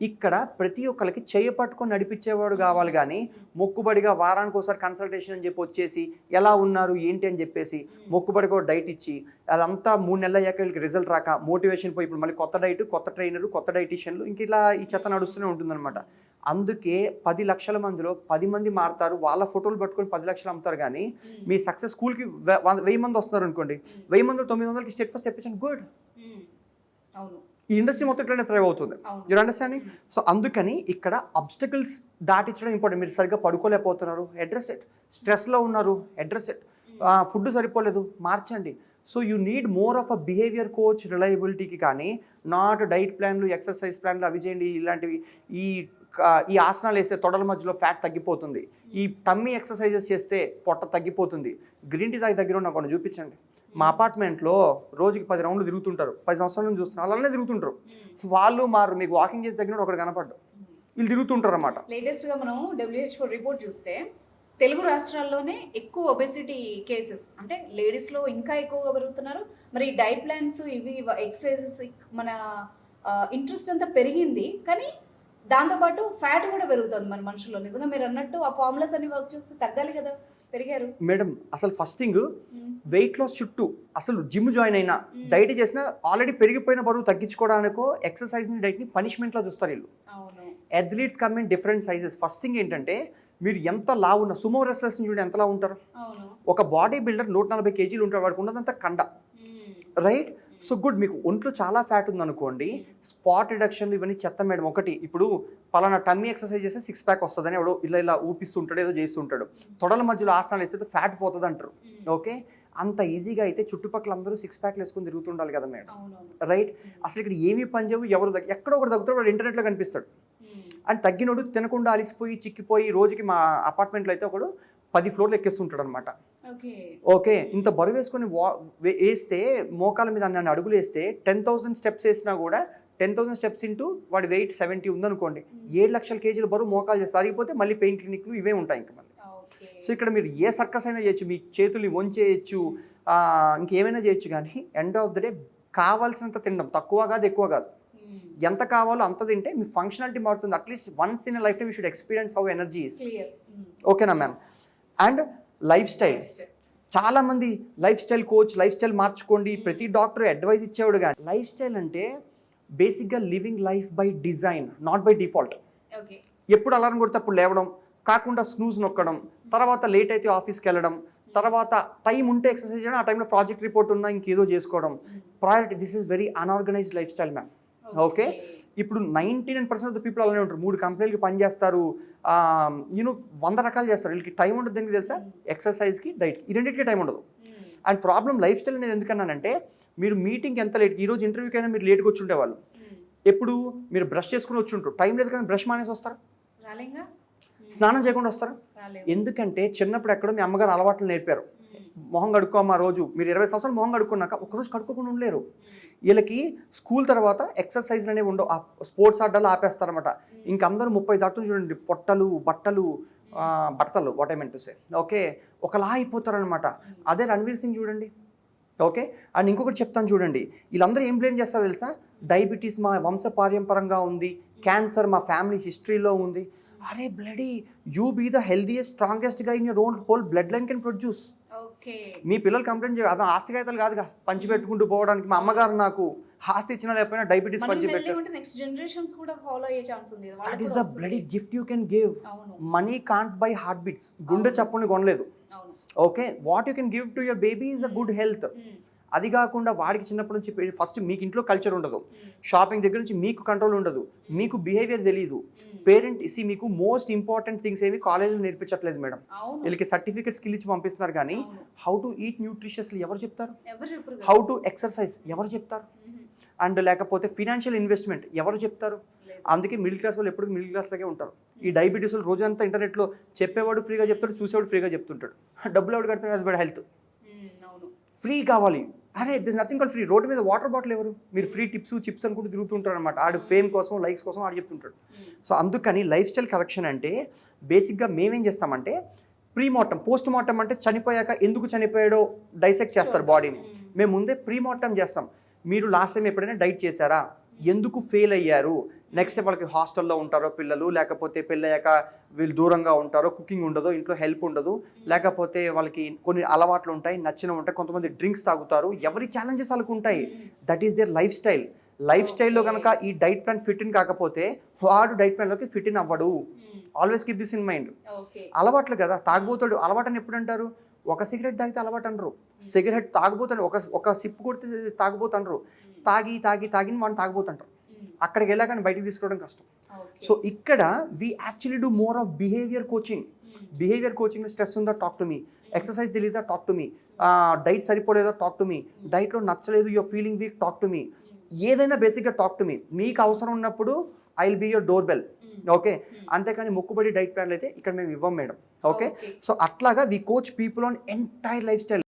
C: ఇక్కడ ప్రతి ఒక్కరికి చేయ పట్టుకొని నడిపించేవాడు కావాలి, కానీ మొక్కుబడిగా వారానికి ఒకసారి కన్సల్టేషన్ అని చెప్పి వచ్చేసి ఎలా ఉన్నారు ఏంటి అని చెప్పేసి మొక్కుబడిగా డైట్ ఇచ్చి అదంతా 3 నెలలు అయ్యాక వీళ్ళకి రిజల్ట్ రాక మోటివేషన్ పోయి ఇప్పుడు మళ్ళీ కొత్త డైట్, కొత్త ట్రైనరు, కొత్త డైటీషియన్లు, ఇంక ఇలా ఈ చెత్త నడుస్తూనే ఉంటుందన్నమాట. అందుకే 10 లక్షల మందిలో 10 మంది మారుతారు, వాళ్ళ ఫోటోలు పట్టుకొని 10 లక్షలు అమ్ముతారు. కానీ మీ సక్సెస్ స్కూల్కి 1000 మంది వస్తున్నారు అనుకోండి, 1000 మందిలో 900కి స్టేట్ ఫస్ట్ తెప్పించండి, గుడ్. ఈ ఇండస్ట్రీ మొత్తం ఇట్లనే థ్రైవ్ అవుతుంది. Your understanding? సో అందుకని ఇక్కడ అబ్స్టకల్స్ దాటించడం ఇంపార్టెంట్. మీరు సరిగ్గా పడుకోలేకపోతున్నారు, అడ్రస్ ఇట్. స్ట్రెస్లో ఉన్నారు, అడ్రస్ ఇట్. ఫుడ్ సరిపోలేదు, మార్చండి. So you need more of a behaviour coach రిలయబిలిటీకి, కానీ నాట్ డైట్ ప్లాన్లు, ఎక్సర్సైజ్ ప్లాన్లు అవి చేయండి ఇలాంటివి. ఈ ఆసనాలు వేస్తే తొడల మధ్యలో ఫ్యాట్ తగ్గిపోతుంది, ఈ టమ్మీ ఎక్సర్సైజెస్ చేస్తే పొట్ట తగ్గిపోతుంది. గ్రీన్ టీ దగ్గర నాకు కొన్ని చూపించండి. మా అపార్ట్మెంట్లో రోజుకి 10 రౌండ్లు తిరుగుతుంటారు, 10 సంవత్సరాల నుంచి చూస్తున్నారు, అలానే తిరుగుతుంటారు. వాళ్ళు మారు మీకు వాకింగ్ చేసి దగ్గర ఒకటి కనపడ్డు, వీళ్ళు తిరుగుతుంటారు అన్నమాట.
B: లేటెస్ట్గా మనం WHO రిపోర్ట్ చూస్తే తెలుగు రాష్ట్రాల్లోనే ఎక్కువ ఒబెసిటీ కేసెస్, అంటే లేడీస్లో ఇంకా ఎక్కువగా పెరుగుతున్నారు. మరి డైట్ ప్లాన్స్ ఇవి ఎక్సర్సైజెస్ మన ఇంట్రెస్ట్ అంతా పెరిగింది, కానీ దాంతోపాటు ఫ్యాట్ కూడా పెరుగుతుంది మన మనుషుల్లో. నిజంగా మీరు అన్నట్టు ఆ ఫార్ములాస్ అన్ని వర్క్ చేస్తే తగ్గాలి కదా, పెరిగారు
C: మేడం. అసలు ఫస్ట్ థింగ్ వెయిట్ లాస్ చుట్టూ అసలు జిమ్ జాయిన్ అయినా డైట్ చేసినా ఆల్రెడీ పెరిగిపోయిన బరువు తగ్గించుకోవడానికో ఎక్సర్సైజ్ని డైట్ని పనిష్మెంట్లో చూస్తారు వీళ్ళు. Athletes come in different sizes. First thing ఏంటంటే మీరు ఎంత లావు ఉన్న సుమో రెస్లర్స్ చూడండి ఎంత లావు ఉంటారు. ఒక బాడీ బిల్డర్ 140 కేజీలు ఉంటారు, వాడికి ఉన్నదంతా కండ, రైట్? So good. మీకు ఒంట్లో చాలా ఫ్యాట్ ఉందనుకోండి, స్పాట్ రిడక్షన్లు ఇవన్నీ చెత్త మేడం. ఒకటి, ఇప్పుడు పలానా టమ్మీ ఎక్సర్సైజ్ చేస్తే 6 ప్యాక్ వస్తుందని ఎవడో ఇలా ఊపిస్తుంటాడు, ఏదో చేస్తుంటాడు. తొడల మధ్యలో ఆసనాలు వేస్తే ఫ్యాట్ పోతుంది అంటారు. ఓకే, అంత ఈజీగా అయితే చుట్టుపక్కల అందరూ 6 ప్యాక్లు వేసుకొని తిరుగుతుండాలి కదా మేడం, రైట్? అసలు ఇక్కడ ఏమీ పనిచేయవు, ఎవరు ఎక్కడో ఒకటి తగ్గుతాడు, వాడు ఇంటర్నెట్లో కనిపిస్తాడు. అండ్ తగ్గినోడు తినకుండా అలిసిపోయి చిక్కిపోయి రోజుకి మా అపార్ట్మెంట్లో అయితే ఒకడు 10 ఫ్లోర్లు ఎక్కేస్తుంటాడు అనమాట. ఓకే, ఇంత బరువు వేసుకొని వేస్తే మోకాల మీద నన్ను అడుగులు వేస్తే 10,000 స్టెప్స్ వేసినా కూడా 10,000 స్టెప్స్ ఇంటూ వాడి వెయిట్ 70 ఉందనుకోండి, 7 లక్షల కేజీల బరువు మోకాలు చేస్తే అరిగిపోతే మళ్ళీ పెయిన్ క్లినిక్లు ఇవే ఉంటాయి ఇంకా మళ్ళీ. సో ఇక్కడ మీరు ఏ సర్కస్ అయినా చేయొచ్చు, మీ చేతుల్ని వంచేయచ్చు, ఇంకేమైనా చేయొచ్చు, కానీ ఎండ్ ఆఫ్ ద డే కావాల్సినంత తినడం, తక్కువ కాదు ఎక్కువ కాదు, ఎంత కావాలో అంత తింటే మీ ఫంక్షనాలిటీ మారుతుంది. At least once in life time you should experience how energy is. ఓకేనా మ్యామ్? అండ్ లైఫ్ స్టైల్, చాలామంది life style coach, life style మార్చుకోండి, ప్రతి డాక్టర్ అడ్వైస్ ఇచ్చేవాడు. కానీ లైఫ్ స్టైల్ అంటే బేసిక్గా living life by design, not by default.
B: Okay.
C: ఎప్పుడు అలారం కొడితే అప్పుడు లేవడం, కాకుండా స్నూజ్ నొక్కడం, తర్వాత లేట్ అయితే ఆఫీస్కి వెళ్ళడం, తర్వాత టైం ఉంటే ఎక్సర్సైజ్ చేయడం, ఆ టైంలో ప్రాజెక్ట్ రిపోర్ట్ ఉన్నా ఇంకేదో చేసుకోవడం. Priority, this is very unorganised life style ma'am. Okay, ఇప్పుడు 99% ఆఫ్ ద పీపుల్ అలానే ఉంటారు. 3 కంపెనీలకి పనిచేస్తారు, యూనో 100 రకాలు చేస్తారు. వీళ్ళకి టైం ఉండదు. దేనికి తెలుసా? ఎక్సర్సైజ్కి, డైట్కి, ఈ రెండింటికి టైం ఉండదు. అండ్ ప్రాబ్లం లైఫ్ స్టైల్ అనేది ఎందుకన్నానంటే, మీరు మీటింగ్కి ఎంత లేట్, ఈరోజు ఇంటర్వ్యూకి అయినా మీరు లేట్గా వచ్చి ఉండేవాళ్ళు. ఎప్పుడు మీరు బ్రష్ చేసుకుని వచ్చి ఉంటారు, టైం లేదు కానీ బ్రష్ మానేసి వస్తారు, స్నానం చేయకుండా వస్తారు. ఎందుకంటే చిన్నప్పుడు ఎక్కడో మీ అమ్మగారు అలవాట్లు నేర్పారు. మొహం కడుక్కోమా రోజు, మీరు 20 సంవత్సరాలు మొహం కడుక్కున్నాక ఒకరోజు కడుక్కోకుండా ఉండలేరు. వీళ్ళకి స్కూల్ తర్వాత ఎక్సర్సైజ్లు అనేవి ఉండవు, స్పోర్ట్స్ ఆటలు ఆపేస్తారనమాట. ఇంకందరూ 30 దాటుని చూడండి, పొట్టలు, బట్టలు, what I meant to say, okay, ఒకలా అయిపోతారనమాట. అదే రణ్వీర్ సింగ్ చూడండి. ఓకే, అండ్ ఇంకొకటి చెప్తాను చూడండి, వీళ్ళందరూ ఏం బ్లేమ్ చేస్తారో తెలుసా? డయాబెటీస్ మా వంశపార్యంపరంగా ఉంది, క్యాన్సర్ మా ఫ్యామిలీ హిస్టరీలో ఉంది. అరే bloody, you be the healthiest strongest గా in your own whole bloodline can produce. మీ పిల్లలు కంప్లైంట్ చేయాలి, అదే ఆస్తి కాగితాలు కాదుగా పంచి పెట్టుకుంటూ పోవడానికి. మా అమ్మగారు నాకు ఆస్తి ఇచ్చినా లేకపోయినా డయాబెటీస్ పంచి పెట్టారు.
B: నెక్స్ట్ జనరేషన్స్ కూడా ఫాలో అయ్యే ఛాన్స్ ఉంది.
C: That is the bloody gift you can give. Money can't buy heart beats. గుండె చప్పుల్ని కొనలేదు. Okay, what you can give to your baby is a good health. అది కాకుండా వాడికి చిన్నప్పటి నుంచి ఫస్ట్ మీకు ఇంట్లో కల్చర్ ఉండదు, షాపింగ్ దగ్గర నుంచి మీకు కంట్రోల్ ఉండదు, మీకు బిహేవియర్ తెలియదు. పేరెంట్ మీకు మోస్ట్ ఇంపార్టెంట్ థింగ్స్ ఏమి కాలేజీలో నేర్పించట్లేదు మేడం. వీళ్ళకి సర్టిఫికేట్ స్కిల్ ఇచ్చి పంపిస్తున్నారు కానీ హౌ టు ఈట్ న్యూట్రిషియస్లీ ఎవరు చెప్తారు? హౌ టు ఎక్సర్సైజ్ ఎవరు చెప్తారు? అండ్ లేకపోతే ఫినాన్షియల్ ఇన్వెస్ట్మెంట్ ఎవరు చెప్తారు? అందుకే మిడిల్ క్లాస్ వాళ్ళు ఎప్పుడు మిడిల్ క్లాస్ లాగే ఉంటారు. ఈ డయాబెటీస్ వాళ్ళు రోజంతా ఇంటర్నెట్లో చెప్పేవాడు ఫ్రీగా చెప్తాడు, చూసేవాడు ఫ్రీగా చెప్తుంటాడు. డబ్బులు ఎవరు కడతాడు? అది హెల్త్ ఫ్రీ కావాలి. అరే this nothing call free. Road మీద వాటర్ బాటిల్ ఎవరు? మీరు ఫ్రీ టిప్స్ చిప్స్ అనుకుంటూ తిరుగుతుంటారు అనమాట. ఆడు ఫేమ్ కోసం, లైక్స్ కోసం ఆడు చెప్తుంటాడు. సో అందుకని లైఫ్ స్టైల్ కరెక్షన్ అంటే బేసిక్గా మేమేం చేస్తామంటే, ప్రీ మార్టం, పోస్ట్ మార్టం అంటే చనిపోయాక ఎందుకు చనిపోయాడో డైసెక్ట్ చేస్తారు బాడీని. మేము ముందే ప్రీ మార్టం చేస్తాం. మీరు లాస్ట్ టైం ఎప్పుడైనా డైట్ చేశారా? ఎందుకు ఫెయిల్ అయ్యారు? నెక్స్ట్ వాళ్ళకి హాస్టల్లో ఉంటారో పిల్లలు, లేకపోతే పెళ్ళయ్యాక వీళ్ళు దూరంగా ఉంటారో, కుకింగ్ ఉండదు, ఇంట్లో హెల్ప్ ఉండదు, లేకపోతే వాళ్ళకి కొన్ని అలవాట్లు ఉంటాయి, నచ్చినవి ఉంటాయి, కొంతమంది డ్రింక్స్ తాగుతారు. ఎవరి ఛాలెంజెస్ వాళ్ళకు ఉంటాయి. That is their lifestyle. లైఫ్ స్టైల్లో కనుక ఈ డైట్ ప్లాన్ ఫిట్ ఇన్ కాకపోతే వాడు డైట్ ప్లాన్లోకి ఫిట్ ఇన్ అవ్వడు. Always keep this in mind. అలవాట్లు కదా, తాగుబోతాడు అలవాటు అని ఎప్పుడు అంటారు? ఒక సిగరెట్ తాగితే అలవాటు అనరు. సిగరెట్ తాగుబోతాడు, ఒక సిప్ కొడితే తాగుబోతుంటారు. తాగి వాడిని తాగుబోతుంటారు. అక్కడికి వెళ్ళాక బయటికి తీసుకోవడం కష్టం. సో ఇక్కడ we actually do more of behaviour coaching. Behaviour coaching, stress ఉందా టాక్ టు మీ, ఎక్సర్సైజ్ తెలియదా టాక్ టు మీ, డైట్ సరిపోలేదా టాక్ టు మీ, డైట్లో నచ్చలేదు your feeling weak talk to me. ఏదైనా బేసిక్గా టాక్ టు మీ. మీకు అవసరం ఉన్నప్పుడు I will be your doorbell. Okay, అంతేకాని మొక్కుబడి డైట్ ప్లాన్లు అయితే ఇక్కడ మేము ఇవ్వం మేడం. ఓకే, సో అట్లాగా we coach people on entire life style.